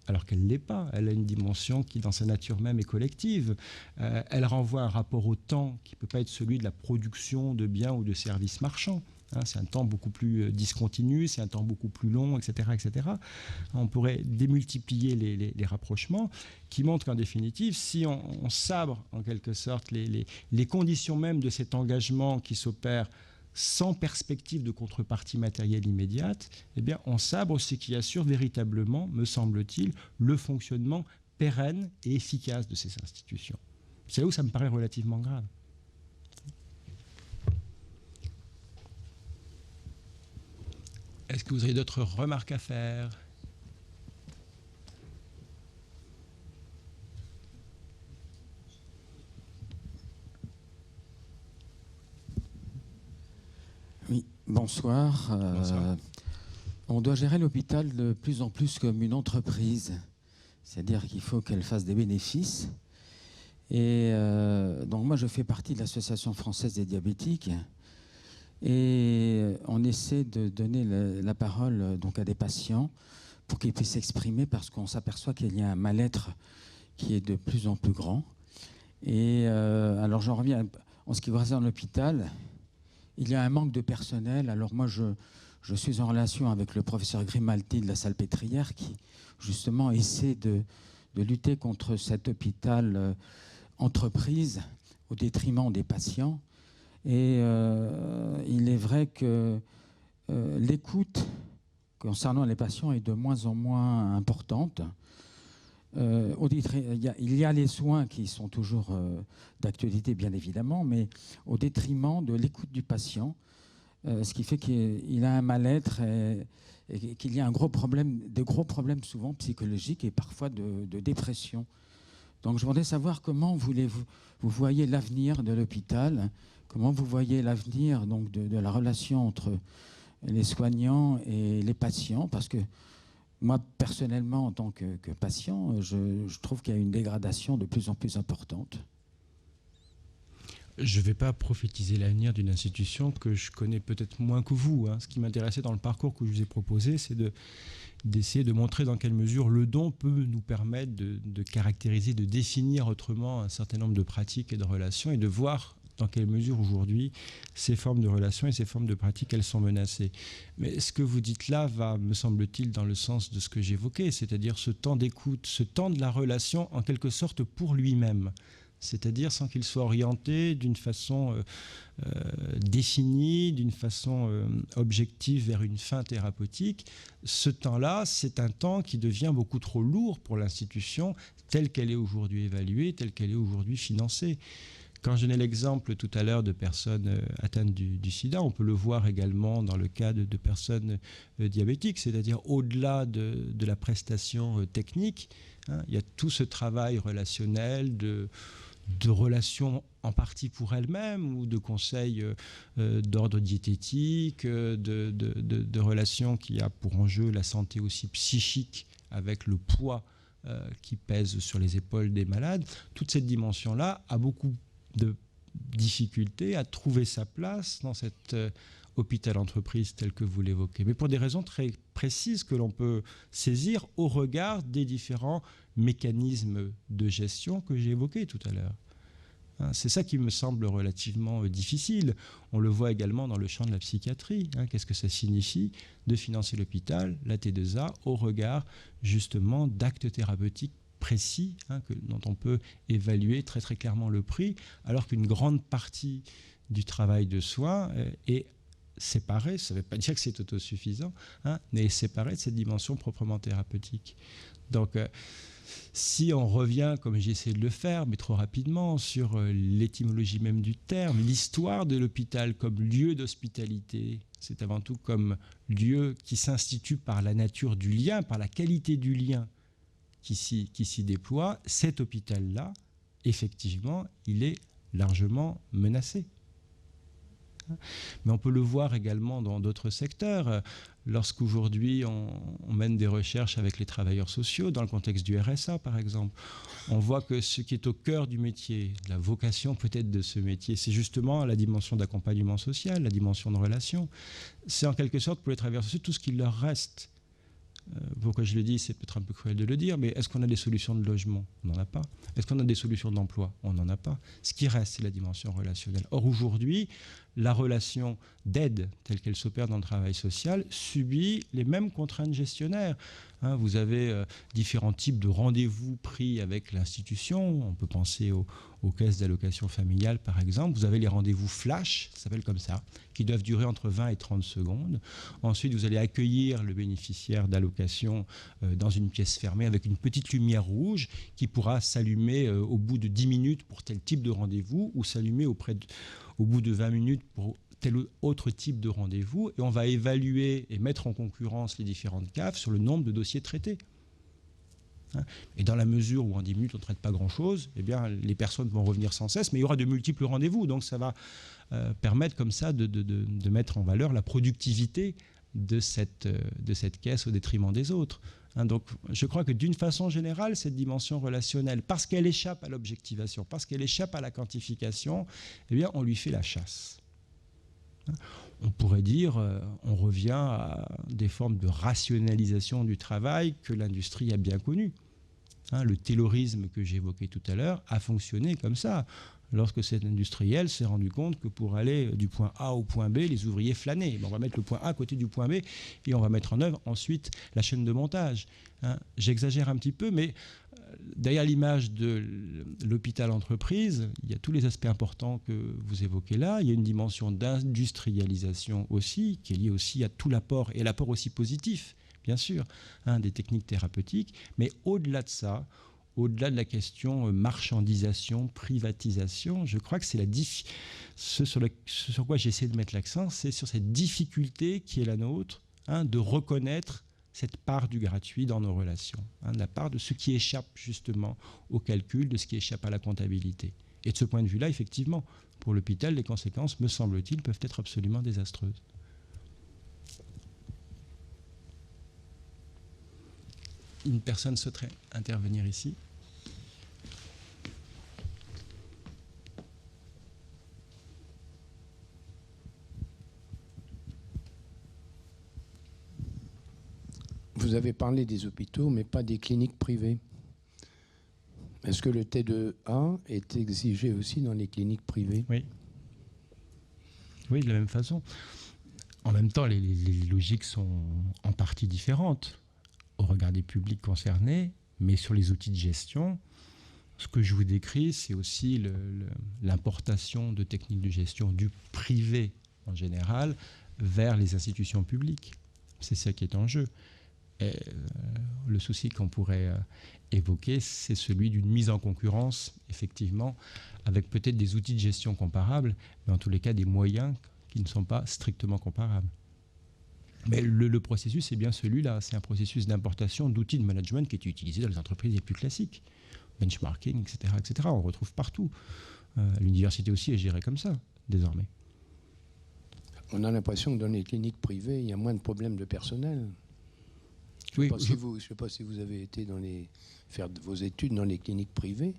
alors qu'elle ne l'est pas. Elle a une dimension qui, dans sa nature même, est collective. Elle renvoie un rapport au temps qui ne peut pas être celui de la production de biens ou de services marchands. C'est un temps beaucoup plus discontinu, c'est un temps beaucoup plus long, etc., etc. On pourrait démultiplier les rapprochements qui montrent qu'en définitive, si on sabre en quelque sorte les conditions même de cet engagement qui s'opère sans perspective de contrepartie matérielle immédiate, eh bien, on sabre ce qui assure véritablement, me semble-t-il, le fonctionnement pérenne et efficace de ces institutions. C'est là où ça me paraît relativement grave. Est-ce que vous avez d'autres remarques à faire ? Oui, bonsoir. Bonsoir. On doit gérer l'hôpital de plus en plus comme une entreprise, c'est-à-dire qu'il faut qu'elle fasse des bénéfices. Et donc moi, je fais partie de l'Association française des diabétiques et on essaie de donner la parole donc à des patients pour qu'ils puissent s'exprimer parce qu'on s'aperçoit qu'il y a un mal-être qui est de plus en plus grand. Et alors j'en reviens en ce qui concerne l'hôpital. Il y a un manque de personnel. Alors moi, je suis en relation avec le professeur Grimaldi de la Salpêtrière qui, justement, essaie de lutter contre cet hôpital entreprise au détriment des patients. Et il est vrai que l'écoute concernant les patients est de moins en moins importante. Il y a les soins qui sont toujours d'actualité, bien évidemment, mais au détriment de l'écoute du patient, ce qui fait qu'il a un mal-être et qu'il y a des gros problèmes souvent psychologiques et parfois de dépression. Donc je voudrais savoir comment vous voyez l'avenir de l'hôpital, comment vous voyez l'avenir donc de la relation entre les soignants et les patients, parce que moi, personnellement, en tant que patient, je trouve qu'il y a une dégradation de plus en plus importante. Je ne vais pas prophétiser l'avenir d'une institution que je connais peut-être moins que vous. Ce qui m'intéressait dans le parcours que je vous ai proposé, c'est d'essayer de montrer dans quelle mesure le don peut nous permettre de caractériser, de définir autrement un certain nombre de pratiques et de relations et de voir dans quelle mesure aujourd'hui ces formes de relations et ces formes de pratiques, elles sont menacées. Mais ce que vous dites là va, me semble-t-il, dans le sens de ce que j'évoquais, c'est-à-dire ce temps d'écoute, ce temps de la relation en quelque sorte pour lui-même, c'est-à-dire sans qu'il soit orienté d'une façon définie, d'une façon objective vers une fin thérapeutique. Ce temps-là, c'est un temps qui devient beaucoup trop lourd pour l'institution telle qu'elle est aujourd'hui évaluée, telle qu'elle est aujourd'hui financée. Quand je donnais l'exemple tout à l'heure de personnes atteintes du sida, on peut le voir également dans le cas de personnes diabétiques, c'est-à-dire au-delà de la prestation technique, il y a tout ce travail relationnel, de relations en partie pour elles-mêmes ou de conseils d'ordre diététique, de relations qui a pour enjeu la santé aussi psychique avec le poids qui pèse sur les épaules des malades. Toute cette dimension-là a beaucoup de difficultés à trouver sa place dans cet hôpital-entreprise tel que vous l'évoquez, mais pour des raisons très précises que l'on peut saisir au regard des différents mécanismes de gestion que j'ai évoqués tout à l'heure. C'est ça qui me semble relativement difficile. On le voit également dans le champ de la psychiatrie. Qu'est-ce que ça signifie de financer l'hôpital, la T2A, au regard justement d'actes thérapeutiques précis, dont on peut évaluer très très clairement le prix, alors qu'une grande partie du travail de soins est séparée, ça ne veut pas dire que c'est autosuffisant, mais est séparée de cette dimension proprement thérapeutique. Donc si on revient, comme j'essaie de le faire, mais trop rapidement, sur l'étymologie même du terme, l'histoire de l'hôpital comme lieu d'hospitalité, c'est avant tout comme lieu qui s'institue par la nature du lien, par la qualité du lien qui s'y déploie. Cet hôpital-là, effectivement, il est largement menacé. Mais on peut le voir également dans d'autres secteurs. Lorsqu'aujourd'hui on mène des recherches avec les travailleurs sociaux, dans le contexte du RSA par exemple, on voit que ce qui est au cœur du métier, la vocation peut-être de ce métier, c'est justement la dimension d'accompagnement social, la dimension de relation. C'est en quelque sorte pour les travailleurs sociaux tout ce qu'il leur reste. Pourquoi je le dis, c'est peut-être un peu cruel de le dire, mais est-ce qu'on a des solutions de logement? On n'en a pas. Est-ce qu'on a des solutions d'emploi? On n'en a pas. Ce qui reste, c'est la dimension relationnelle. Or, aujourd'hui, la relation d'aide telle qu'elle s'opère dans le travail social subit les mêmes contraintes gestionnaires. Hein, vous avez différents types de rendez-vous pris avec l'institution. On peut penser aux caisses d'allocation familiale, par exemple. Vous avez les rendez-vous flash, ça s'appelle comme ça, qui doivent durer entre 20 et 30 secondes. Ensuite, vous allez accueillir le bénéficiaire d'allocation dans une pièce fermée avec une petite lumière rouge qui pourra s'allumer au bout de 10 minutes pour tel type de rendez-vous ou s'allumer au bout de 20 minutes pour tel autre type de rendez-vous, et on va évaluer et mettre en concurrence les différentes CAF sur le nombre de dossiers traités. Et dans la mesure où en 10 minutes on ne traite pas grand-chose, eh bien les personnes vont revenir sans cesse, mais il y aura de multiples rendez-vous, donc ça va permettre comme ça de mettre en valeur la productivité de cette caisse au détriment des autres. Donc je crois que d'une façon générale, cette dimension relationnelle, parce qu'elle échappe à l'objectivation, parce qu'elle échappe à la quantification, eh bien on lui fait la chasse. On pourrait dire, on revient à des formes de rationalisation du travail que l'industrie a bien connues. Le taylorisme que j'évoquais tout à l'heure a fonctionné comme ça. Lorsque cet industriel s'est rendu compte que pour aller du point A au point B, les ouvriers flânaient. On va mettre le point A à côté du point B et on va mettre en œuvre ensuite la chaîne de montage. J'exagère un petit peu, mais derrière l'image de l'hôpital-entreprise, il y a tous les aspects importants que vous évoquez là. Il y a une dimension d'industrialisation aussi, qui est liée aussi à tout l'apport, et l'apport aussi positif, bien sûr, des techniques thérapeutiques. Mais au-delà de ça, au-delà de la question marchandisation, privatisation, je crois que c'est ce sur quoi j'essaie de mettre l'accent, c'est sur cette difficulté qui est la nôtre, de reconnaître cette part du gratuit dans nos relations, la part de ce qui échappe justement au calcul, de ce qui échappe à la comptabilité. Et de ce point de vue-là, effectivement, pour l'hôpital, les conséquences, me semble-t-il, peuvent être absolument désastreuses. Une personne souhaiterait intervenir ici. Vous avez parlé des hôpitaux, mais pas des cliniques privées. Est-ce que le T2A est exigé aussi dans les cliniques privées ? Oui. Oui, de la même façon. En même temps, les logiques sont en partie différentes au regard des publics concernés, mais sur les outils de gestion, ce que je vous décris, c'est aussi l'importation de techniques de gestion du privé en général vers les institutions publiques. C'est ça qui est en jeu. Et, le souci qu'on pourrait évoquer, c'est celui d'une mise en concurrence, effectivement, avec peut-être des outils de gestion comparables, mais en tous les cas des moyens qui ne sont pas strictement comparables. Mais le processus est bien celui-là, c'est un processus d'importation d'outils de management qui est utilisé dans les entreprises les plus classiques. Benchmarking, etc., etc. On le retrouve partout. L'université aussi est gérée comme ça, désormais. On a l'impression que dans les cliniques privées, il y a moins de problèmes de personnel. Je ne sais pas si vous avez été faire vos études dans les cliniques privées.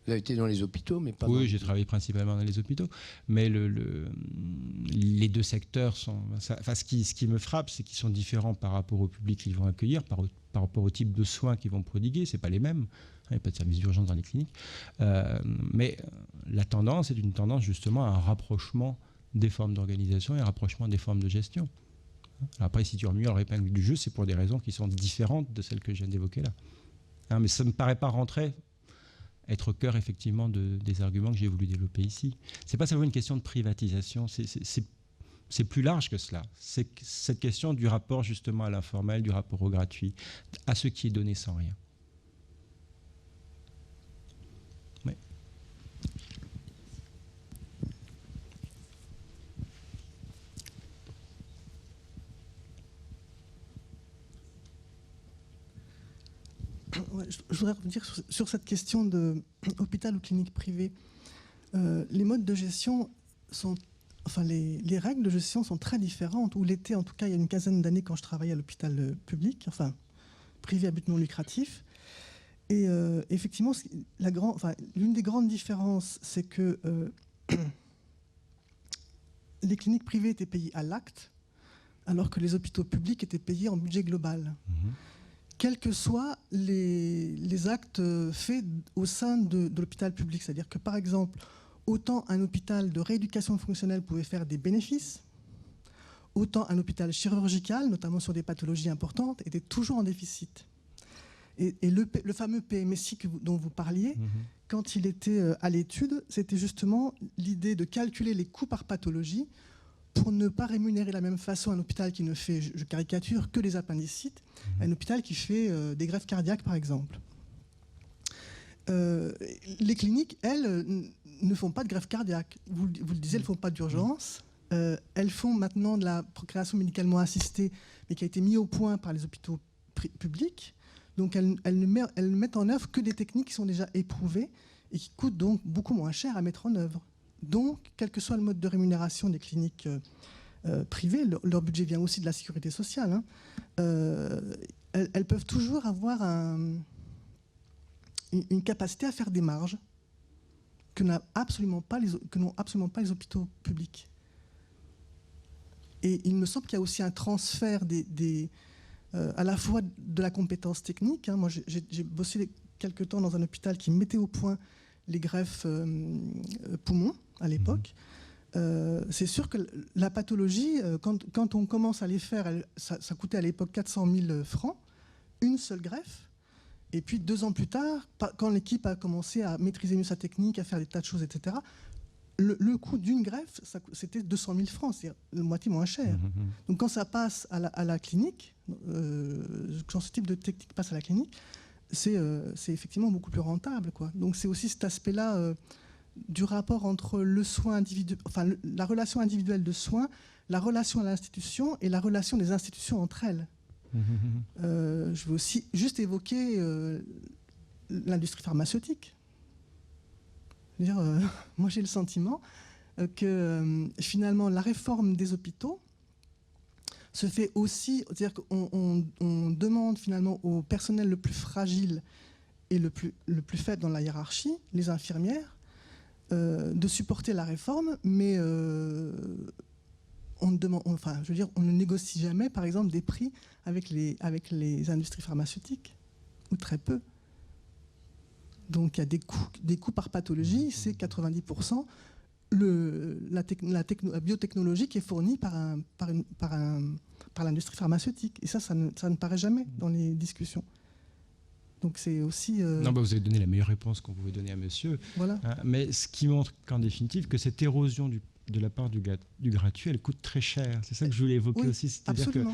Vous avez été dans les hôpitaux, mais pas... Oui, j'ai travaillé principalement dans les hôpitaux. Mais les deux secteurs sont... ce qui me frappe, c'est qu'ils sont différents par rapport au public qu'ils vont accueillir, par rapport au type de soins qu'ils vont prodiguer. Ce n'est pas les mêmes. Il n'y a pas de service d'urgence dans les cliniques. Mais la tendance est une tendance justement à un rapprochement des formes d'organisation et un rapprochement des formes de gestion. Alors après, si tu remues dans l'épingle du jeu, c'est pour des raisons qui sont différentes de celles que je viens d'évoquer là. Mais ça ne me paraît pas être au cœur effectivement des arguments que j'ai voulu développer ici. Ce n'est pas seulement une question de privatisation, c'est plus large que cela. C'est cette question du rapport justement à l'informel, du rapport au gratuit, à ce qui est donné sans rien. Oui. Ouais, je voudrais revenir sur cette question de hôpital ou clinique privée. Les modes de gestion les règles de gestion sont très différentes. Ou l'étaient, en tout cas, il y a une quinzaine d'années quand je travaillais à l'hôpital public, privé à but non lucratif. Et effectivement, l'une des grandes différences, c'est que les cliniques privées étaient payées à l'acte, alors que les hôpitaux publics étaient payés en budget global. Quels que soient les actes faits au sein de l'hôpital public. C'est-à-dire que, par exemple, autant un hôpital de rééducation fonctionnelle pouvait faire des bénéfices, autant un hôpital chirurgical, notamment sur des pathologies importantes, était toujours en déficit. Et le fameux PMSI dont vous parliez, quand il était à l'étude, c'était justement l'idée de calculer les coûts par pathologie pour ne pas rémunérer de la même façon un hôpital qui ne fait, je caricature, que les appendicites, un hôpital qui fait des greffes cardiaques, par exemple. Les cliniques, elles, ne font pas de greffe cardiaque. Vous le disiez, elles ne font pas d'urgence. Elles font maintenant de la procréation médicalement assistée, mais qui a été mise au point par les hôpitaux publics. Donc elles ne mettent en œuvre que des techniques qui sont déjà éprouvées et qui coûtent donc beaucoup moins cher à mettre en œuvre. Donc, quel que soit le mode de rémunération des cliniques privées, leur budget vient aussi de la sécurité sociale, elles peuvent toujours avoir une capacité à faire des marges que n'ont absolument pas les hôpitaux publics. Et il me semble qu'il y a aussi un transfert à la fois de la compétence technique. Moi, j'ai bossé quelque temps dans un hôpital qui mettait au point les greffes poumons à l'époque. C'est sûr que la pathologie, quand on commence à les faire, ça coûtait à l'époque 400 000 francs, une seule greffe. Et puis 2 ans plus tard, quand l'équipe a commencé à maîtriser mieux sa technique, à faire des tas de choses, etc., le coût d'une greffe, c'était 200 000 francs, c'est la moitié moins cher. Donc quand ça passe à la clinique, quand ce type de technique passe à la clinique, c'est effectivement beaucoup plus rentable, quoi. Donc c'est aussi cet aspect-là du rapport entre le soin individuel, enfin la relation individuelle de soins, la relation à l'institution et la relation des institutions entre elles. Je veux aussi juste évoquer l'industrie pharmaceutique. Moi, j'ai le sentiment que finalement, la réforme des hôpitaux se fait aussi, c'est-à-dire qu'on demande finalement au personnel le plus fragile et le plus faible dans la hiérarchie, les infirmières, de supporter la réforme, mais on ne négocie jamais, par exemple, des prix avec les industries pharmaceutiques, ou très peu. Donc il y a des coûts par pathologie, c'est 90% la biotechnologie qui est fournie par l'industrie pharmaceutique. Et ça ne paraît jamais dans les discussions. Donc c'est aussi... Non, vous avez donné la meilleure réponse qu'on pouvait donner à monsieur. Voilà. Mais ce qui montre qu'en définitive, que cette érosion de la part du gratuit, elle coûte très cher. C'est ça que je voulais évoquer aussi. C'est-à-dire que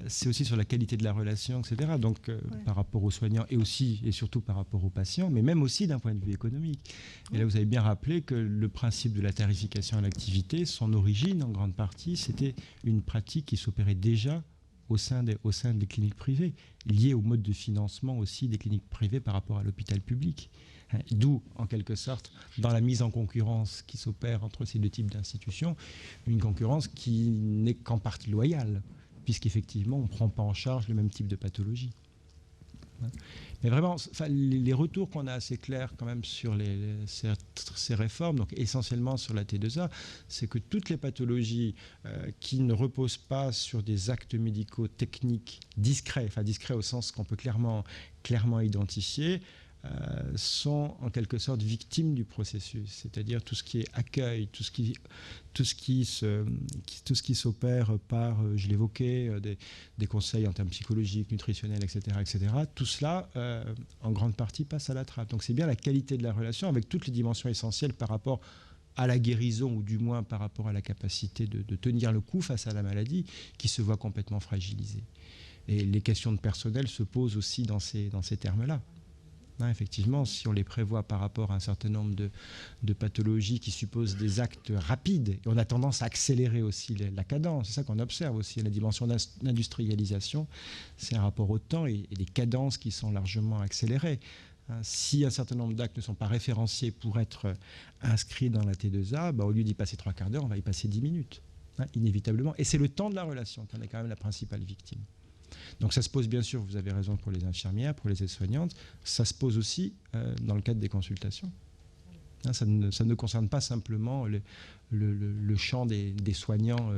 c'est aussi sur la qualité de la relation, etc. Donc par rapport aux soignants et surtout par rapport aux patients, mais même aussi d'un point de vue économique. Et là, vous avez bien rappelé que le principe de la tarification à l'activité, son origine, en grande partie, c'était une pratique qui s'opérait déjà au sein des cliniques privées, liée au mode de financement aussi des cliniques privées par rapport à l'hôpital public. D'où, en quelque sorte, dans la mise en concurrence qui s'opère entre ces deux types d'institutions, une concurrence qui n'est qu'en partie loyale, puisqu'effectivement, on ne prend pas en charge le même type de pathologie. Mais vraiment, les retours qu'on a assez clairs quand même sur ces réformes, donc essentiellement sur la T2A, c'est que toutes les pathologies qui ne reposent pas sur des actes médicaux techniques discrets au sens qu'on peut clairement identifier, sont en quelque sorte victimes du processus, c'est-à-dire tout ce qui est accueil, tout ce qui s'opère par, je l'évoquais, des conseils en termes psychologiques, nutritionnels, etc., tout cela, en grande partie, passe à la trappe. Donc c'est bien la qualité de la relation avec toutes les dimensions essentielles par rapport à la guérison, ou du moins par rapport à la capacité de tenir le coup face à la maladie, qui se voit complètement fragilisée. Et les questions de personnel se posent aussi dans ces termes-là. Effectivement, si on les prévoit par rapport à un certain nombre de pathologies qui supposent des actes rapides, et on a tendance à accélérer aussi la cadence, c'est ça qu'on observe aussi, la dimension d'industrialisation, c'est un rapport au temps et des cadences qui sont largement accélérées. Si un certain nombre d'actes ne sont pas référenciés pour être inscrits dans la T2A, au lieu d'y passer 3 quarts d'heure, on va y passer 10 minutes, inévitablement. Et c'est le temps de la relation qui en est quand même la principale victime. Donc ça se pose bien sûr, vous avez raison, pour les infirmières, pour les aides-soignantes, ça se pose aussi dans le cadre des consultations. Ça ne concerne pas simplement le champ des soignants,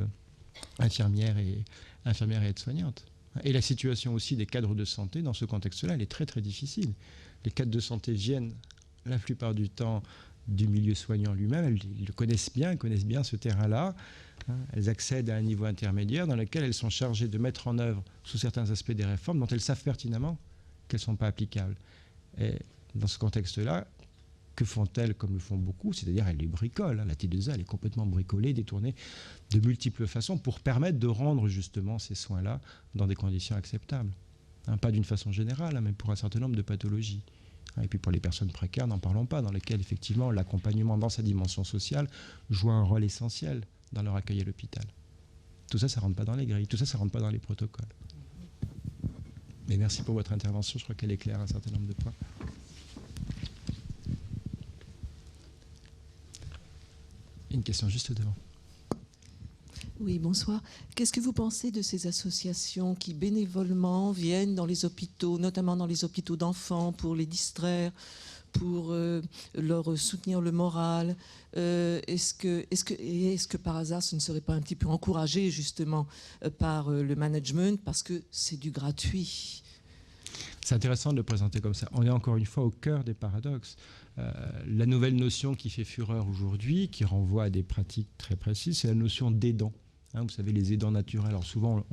infirmières et aides-soignantes. Et la situation aussi des cadres de santé dans ce contexte-là, elle est très très difficile. Les cadres de santé viennent la plupart du temps du milieu soignant lui-même, elles le connaissent bien ce terrain-là. Elles accèdent à un niveau intermédiaire dans lequel elles sont chargées de mettre en œuvre, sous certains aspects, des réformes dont elles savent pertinemment qu'elles ne sont pas applicables. Et dans ce contexte-là, que font-elles comme le font beaucoup? C'est-à-dire elles les bricolent. La T2A, elle est complètement bricolée, détournée de multiples façons pour permettre de rendre justement ces soins-là dans des conditions acceptables. Pas d'une façon générale, mais pour un certain nombre de pathologies. Et puis pour les personnes précaires, n'en parlons pas, dans lesquelles effectivement l'accompagnement dans sa dimension sociale joue un rôle essentiel dans leur accueil à l'hôpital. Tout ça, ça ne rentre pas dans les grilles, tout ça, ça ne rentre pas dans les protocoles. Mais merci pour votre intervention, je crois qu'elle éclaire un certain nombre de points. Une question juste devant. Oui, bonsoir. Qu'est-ce que vous pensez de ces associations qui bénévolement viennent dans les hôpitaux, notamment dans les hôpitaux d'enfants, pour les distraire, pour leur soutenir le moral? Est-ce que par hasard ce ne serait pas un petit peu encouragé justement par le management parce que c'est du gratuit? C'est intéressant de le présenter comme ça. On est encore une fois au cœur des paradoxes. La nouvelle notion qui fait fureur aujourd'hui, qui renvoie à des pratiques très précises, c'est la notion d'aidant. Vous savez, les aidants naturels. Alors souvent,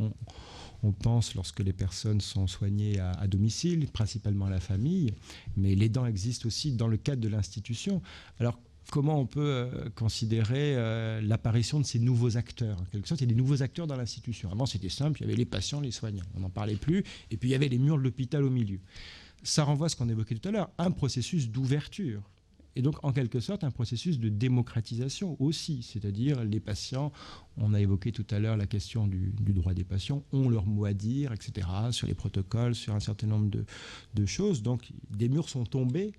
on pense, lorsque les personnes sont soignées à domicile, principalement à la famille, mais l'aidant existe aussi dans le cadre de l'institution. Alors, comment on peut considérer l'apparition de ces nouveaux acteurs? En quelque sorte, il y a des nouveaux acteurs dans l'institution. Avant, c'était simple, il y avait les patients, les soignants. On n'en parlait plus. Et puis, il y avait les murs de l'hôpital au milieu. Ça renvoie à ce qu'on évoquait tout à l'heure, un processus d'ouverture. Et donc, en quelque sorte, un processus de démocratisation aussi. C'est-à-dire, les patients, on a évoqué tout à l'heure la question du droit des patients, ont leur mot à dire, etc., sur les protocoles, sur un certain nombre de choses. Donc, des murs sont tombés.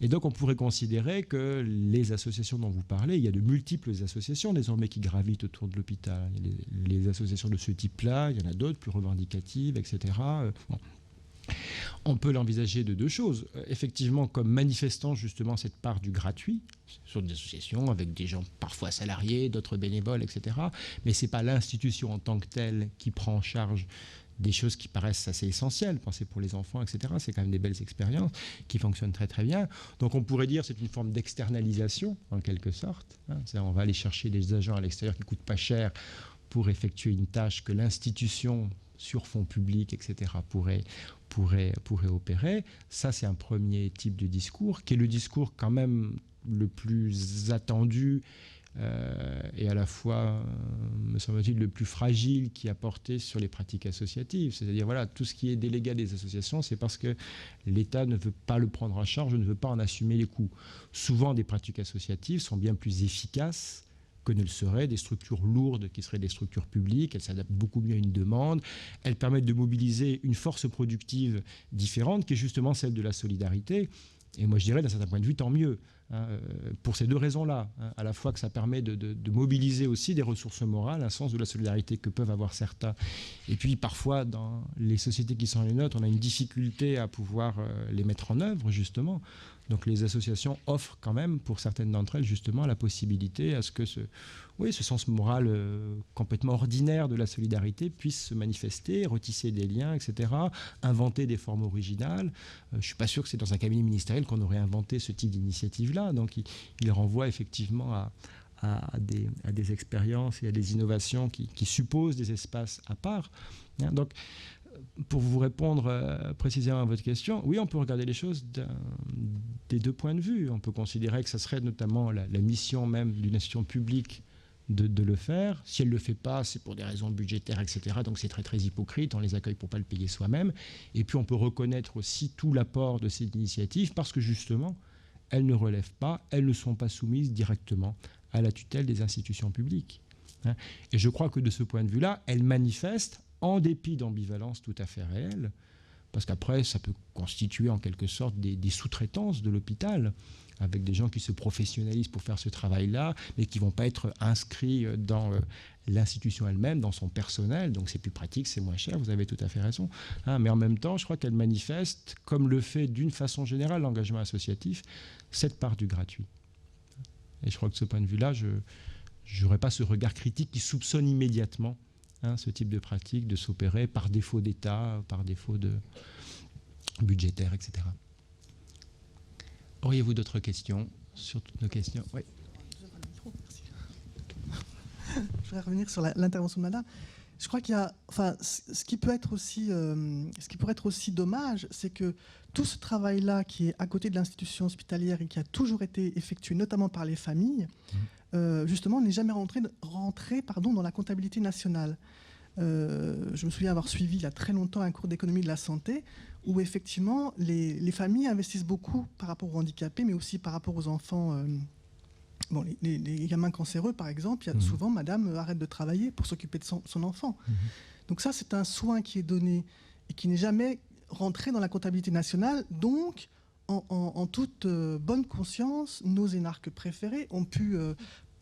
Et donc, on pourrait considérer que les associations dont vous parlez, il y a de multiples associations désormais qui gravitent autour de l'hôpital. Il y a les associations de ce type-là, il y en a d'autres plus revendicatives, etc. Bon. On peut l'envisager de deux choses. Effectivement, comme manifestant justement cette part du gratuit, sur des associations avec des gens parfois salariés, d'autres bénévoles, etc. Mais ce n'est pas l'institution en tant que telle qui prend en charge des choses qui paraissent assez essentielles, penser pour les enfants, etc. C'est quand même des belles expériences qui fonctionnent très très bien. Donc on pourrait dire que c'est une forme d'externalisation, en quelque sorte. On va aller chercher des agents à l'extérieur qui ne coûtent pas cher pour effectuer une tâche que l'institution, sur fonds publics, etc., pourrait opérer. Ça, c'est un premier type de discours, qui est le discours quand même le plus attendu et à la fois, me semble-t-il, le plus fragile qui a porté sur les pratiques associatives. C'est-à-dire, voilà, tout ce qui est délégué des associations, c'est parce que l'État ne veut pas le prendre en charge, ne veut pas en assumer les coûts. Souvent, des pratiques associatives sont bien plus efficaces que ne le seraient des structures lourdes qui seraient des structures publiques. Elles s'adaptent beaucoup mieux à une demande. Elles permettent de mobiliser une force productive différente qui est justement celle de la solidarité. Et moi, je dirais, d'un certain point de vue, tant mieux. Pour ces deux raisons-là, à la fois que ça permet de mobiliser aussi des ressources morales, un sens de la solidarité que peuvent avoir certains. Et puis, parfois, dans les sociétés qui sont les nôtres, on a une difficulté à pouvoir les mettre en œuvre, justement. Donc les associations offrent quand même, pour certaines d'entre elles, justement, la possibilité à ce que ce sens moral complètement ordinaire de la solidarité puisse se manifester, retisser des liens, etc., inventer des formes originales. Je ne suis pas sûr que c'est dans un cabinet ministériel qu'on aurait inventé ce type d'initiative-là. Donc il renvoie effectivement à des expériences et à des innovations qui supposent des espaces à part. Donc, pour vous répondre précisément à votre question, oui, on peut regarder les choses des deux points de vue. On peut considérer que ça serait notamment la mission même d'une institution publique de le faire. Si elle ne le fait pas, c'est pour des raisons budgétaires, etc. Donc c'est très, très hypocrite. On les accueille pour ne pas le payer soi-même. Et puis on peut reconnaître aussi tout l'apport de ces initiatives parce que justement, elles ne relèvent pas, elles ne sont pas soumises directement à la tutelle des institutions publiques. Et je crois que de ce point de vue-là, elles manifestent en dépit d'ambivalences tout à fait réelles, parce qu'après, ça peut constituer en quelque sorte des sous-traitances de l'hôpital, avec des gens qui se professionnalisent pour faire ce travail-là, mais qui ne vont pas être inscrits dans l'institution elle-même, dans son personnel. Donc c'est plus pratique, c'est moins cher, vous avez tout à fait raison. Mais en même temps, je crois qu'elle manifeste, comme le fait d'une façon générale l'engagement associatif, cette part du gratuit. Et je crois que de ce point de vue-là, je n'aurais pas ce regard critique qui soupçonne immédiatement ce type de pratique de s'opérer par défaut d'État, par défaut de budgétaire, etc. Auriez-vous d'autres questions? sur toutes nos questions. Oui. Je voudrais revenir sur l'intervention de madame. Je crois qu'il y a, enfin, ce qui pourrait être aussi dommage, c'est que tout ce travail-là qui est à côté de l'institution hospitalière et qui a toujours été effectué, notamment par les familles, justement, n'est jamais rentré dans la comptabilité nationale. Je me souviens avoir suivi il y a très longtemps un cours d'économie de la santé où effectivement les familles investissent beaucoup par rapport aux handicapés, mais aussi par rapport aux enfants. Bon, les gamins cancéreux, par exemple, il y a souvent madame arrête de travailler pour s'occuper de son enfant. Donc ça, c'est un soin qui est donné et qui n'est jamais rentré dans la comptabilité nationale. Donc, en toute bonne conscience, nos énarques préférés ont pu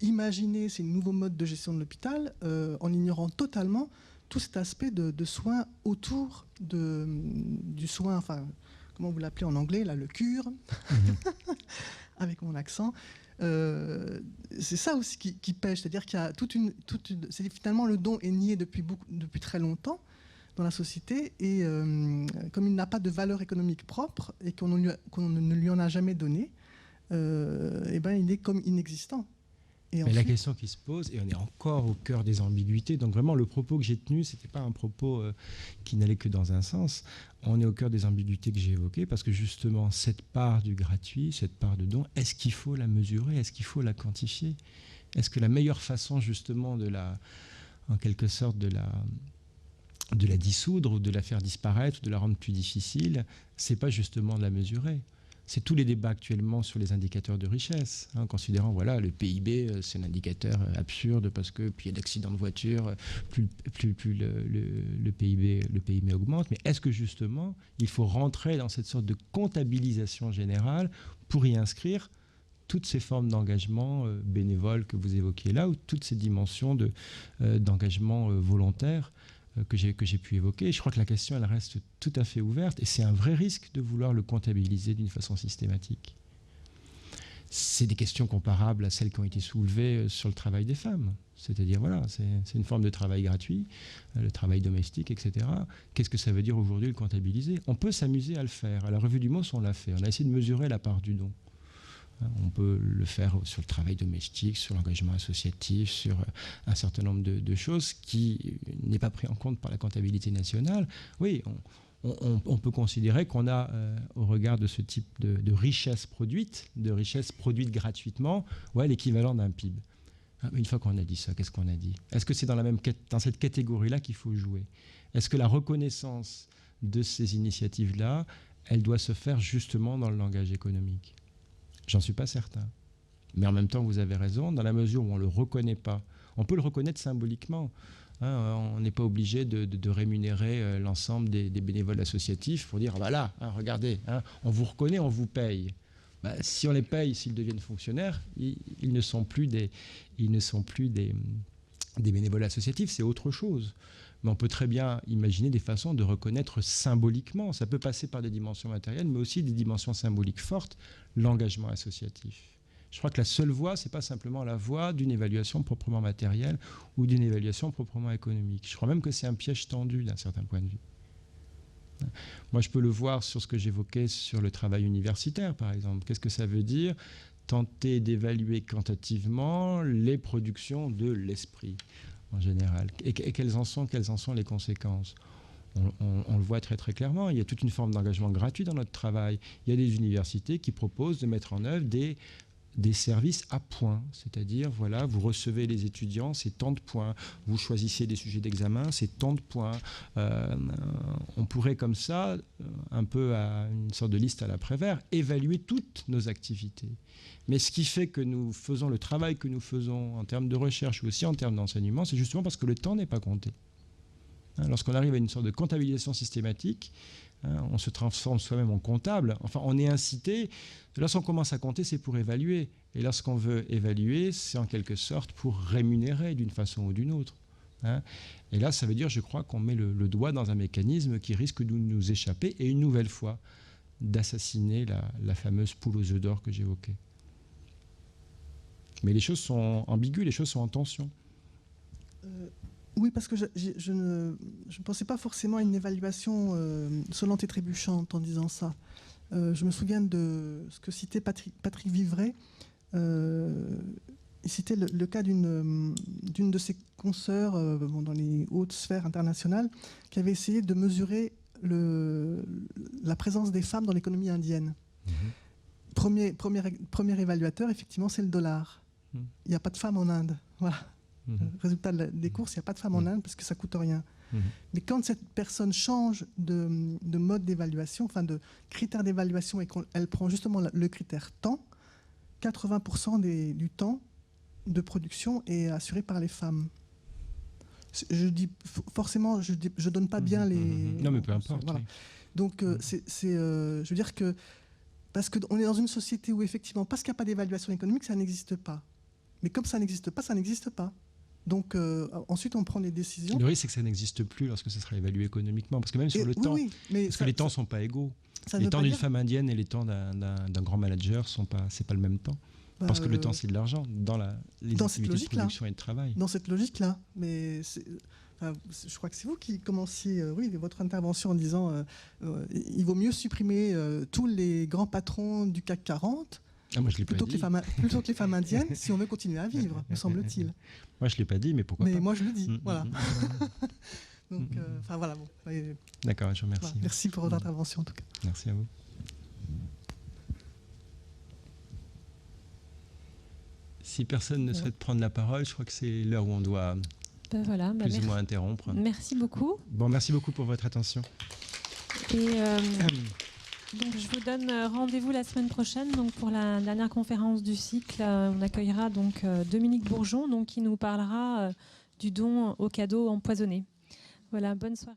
imaginer ces nouveaux modes de gestion de l'hôpital en ignorant totalement tout cet aspect de soins autour du soin, enfin, comment vous l'appelez en anglais, là, le cure, avec mon accent. C'est ça aussi qui pêche, c'est-à-dire qu'il y a finalement le don est nié depuis très longtemps dans la société et comme il n'a pas de valeur économique propre et qu'on ne lui en a jamais donné, et ben il est comme inexistant. Et ensuite, la question qui se pose, et on est encore au cœur des ambiguïtés, donc vraiment le propos que j'ai tenu, ce n'était pas un propos qui n'allait que dans un sens, on est au cœur des ambiguïtés que j'ai évoquées, parce que justement cette part du gratuit, cette part de don, est-ce qu'il faut la mesurer, est-ce qu'il faut la quantifier? Est-ce que la meilleure façon justement en quelque sorte de la dissoudre ou de la faire disparaître ou de la rendre plus difficile, c'est pas justement de la mesurer? C'est tous les débats actuellement sur les indicateurs de richesse, considérant voilà le PIB c'est un indicateur absurde parce que plus il y a d'accidents de voiture, plus le PIB augmente. Mais est-ce que justement il faut rentrer dans cette sorte de comptabilisation générale pour y inscrire toutes ces formes d'engagement bénévole que vous évoquiez là ou toutes ces dimensions d'engagement volontaire que j'ai pu évoquer. Je crois que la question, elle reste tout à fait ouverte et c'est un vrai risque de vouloir le comptabiliser d'une façon systématique. C'est des questions comparables à celles qui ont été soulevées sur le travail des femmes. C'est-à-dire, voilà, c'est une forme de travail gratuit, le travail domestique, etc. Qu'est-ce que ça veut dire aujourd'hui le comptabiliser? On peut s'amuser à le faire. À la Revue du MOS, on l'a fait. On a essayé de mesurer la part du don. On peut le faire sur le travail domestique, sur l'engagement associatif, sur un certain nombre de choses qui n'est pas pris en compte par la comptabilité nationale. Oui, on peut considérer qu'on a, au regard de ce type de richesse produite gratuitement, l'équivalent d'un PIB. Une fois qu'on a dit ça, qu'est-ce qu'on a dit? Est-ce que c'est dans cette catégorie-là qu'il faut jouer? Est-ce que la reconnaissance de ces initiatives-là, elle doit se faire justement dans le langage économique? J'en suis pas certain. Mais en même temps, vous avez raison, dans la mesure où on ne le reconnaît pas. On peut le reconnaître symboliquement. On n'est pas obligé de rémunérer l'ensemble des bénévoles associatifs pour dire, là, regardez, on vous reconnaît, on vous paye. Si on les paye, s'ils deviennent fonctionnaires, ils ne sont plus des bénévoles associatifs, c'est autre chose. Mais on peut très bien imaginer des façons de reconnaître symboliquement. Ça peut passer par des dimensions matérielles, mais aussi des dimensions symboliques fortes, l'engagement associatif. Je crois que la seule voie, ce n'est pas simplement la voie d'une évaluation proprement matérielle ou d'une évaluation proprement économique. Je crois même que c'est un piège tendu d'un certain point de vue. Moi, je peux le voir sur ce que j'évoquais sur le travail universitaire, par exemple. Qu'est-ce que ça veut dire? Tenter d'évaluer quantitativement les productions de l'esprit en général. Et quelles en sont les conséquences? On le voit très très clairement. Il y a toute une forme d'engagement gratuit dans notre travail. Il y a des universités qui proposent de mettre en œuvre des services à points, c'est-à-dire, voilà, vous recevez les étudiants, c'est tant de points, vous choisissez des sujets d'examen, c'est tant de points. On pourrait comme ça, un peu à une sorte de liste à la Prévert, évaluer toutes nos activités. Mais ce qui fait que nous faisons le travail que nous faisons en termes de recherche ou aussi en termes d'enseignement, c'est justement parce que le temps n'est pas compté. Lorsqu'on arrive à une sorte de comptabilisation systématique, on se transforme soi-même en comptable. Enfin, on est incité. Lorsqu'on commence à compter, c'est pour évaluer. Et lorsqu'on veut évaluer, c'est en quelque sorte pour rémunérer d'une façon ou d'une autre. Et là, ça veut dire, je crois, qu'on met le doigt dans un mécanisme qui risque de nous échapper et une nouvelle fois d'assassiner la fameuse poule aux œufs d'or que j'évoquais. Mais les choses sont ambiguës, les choses sont en tension. Oui, parce que je ne pensais pas forcément à une évaluation sonnante et trébuchante en disant ça. Je me souviens de ce que citait Patrick Vivray. Il citait le cas d'une de ses consoeurs dans les hautes sphères internationales qui avait essayé de mesurer la présence des femmes dans l'économie indienne. Premier évaluateur, effectivement, c'est le dollar. Il n'y a pas de femmes en Inde. Voilà. Résultat des courses, il n'y a pas de femmes en Inde parce que ça ne coûte rien. Mais quand cette personne change de mode d'évaluation, enfin de critère d'évaluation, et qu'elle prend justement le critère temps, 80% du temps de production est assuré par les femmes. Je dis forcément, je donne pas bien les. Non, mais peu importe. Voilà. Oui. Donc, je veux dire que parce qu'on est dans une société où effectivement, parce qu'il n'y a pas d'évaluation économique, ça n'existe pas. Mais comme ça n'existe pas, ça n'existe pas. Donc ensuite, on prend des décisions. Le risque, c'est que ça n'existe plus lorsque ça sera évalué économiquement, parce que même sur le temps, parce que les temps sont pas égaux. Les temps d'une femme indienne et les temps d'un grand manager c'est pas le même temps. Parce que le temps, c'est de l'argent dans les activités de production et de travail. Dans cette logique-là. Mais je crois que c'est vous qui commenciez votre intervention en disant il vaut mieux supprimer tous les grands patrons du CAC 40 plutôt que les femmes indiennes si on veut continuer à vivre, me semble-t-il. Moi, je ne l'ai pas dit, mais pourquoi pas. Mais moi, je le dis. Voilà. Donc, voilà. Bon, d'accord, je vous remercie. Voilà. Merci pour votre intervention, en tout cas. Merci à vous. Si personne ne souhaite prendre la parole, je crois que c'est l'heure où on doit plus ou moins interrompre. Merci beaucoup. Bon, merci beaucoup pour votre attention. Et donc, je vous donne rendez-vous la semaine prochaine donc, pour la dernière conférence du cycle. On accueillera donc Dominique Bourgeon donc, qui nous parlera du don aux cadeaux empoisonnés. Voilà, bonne soirée.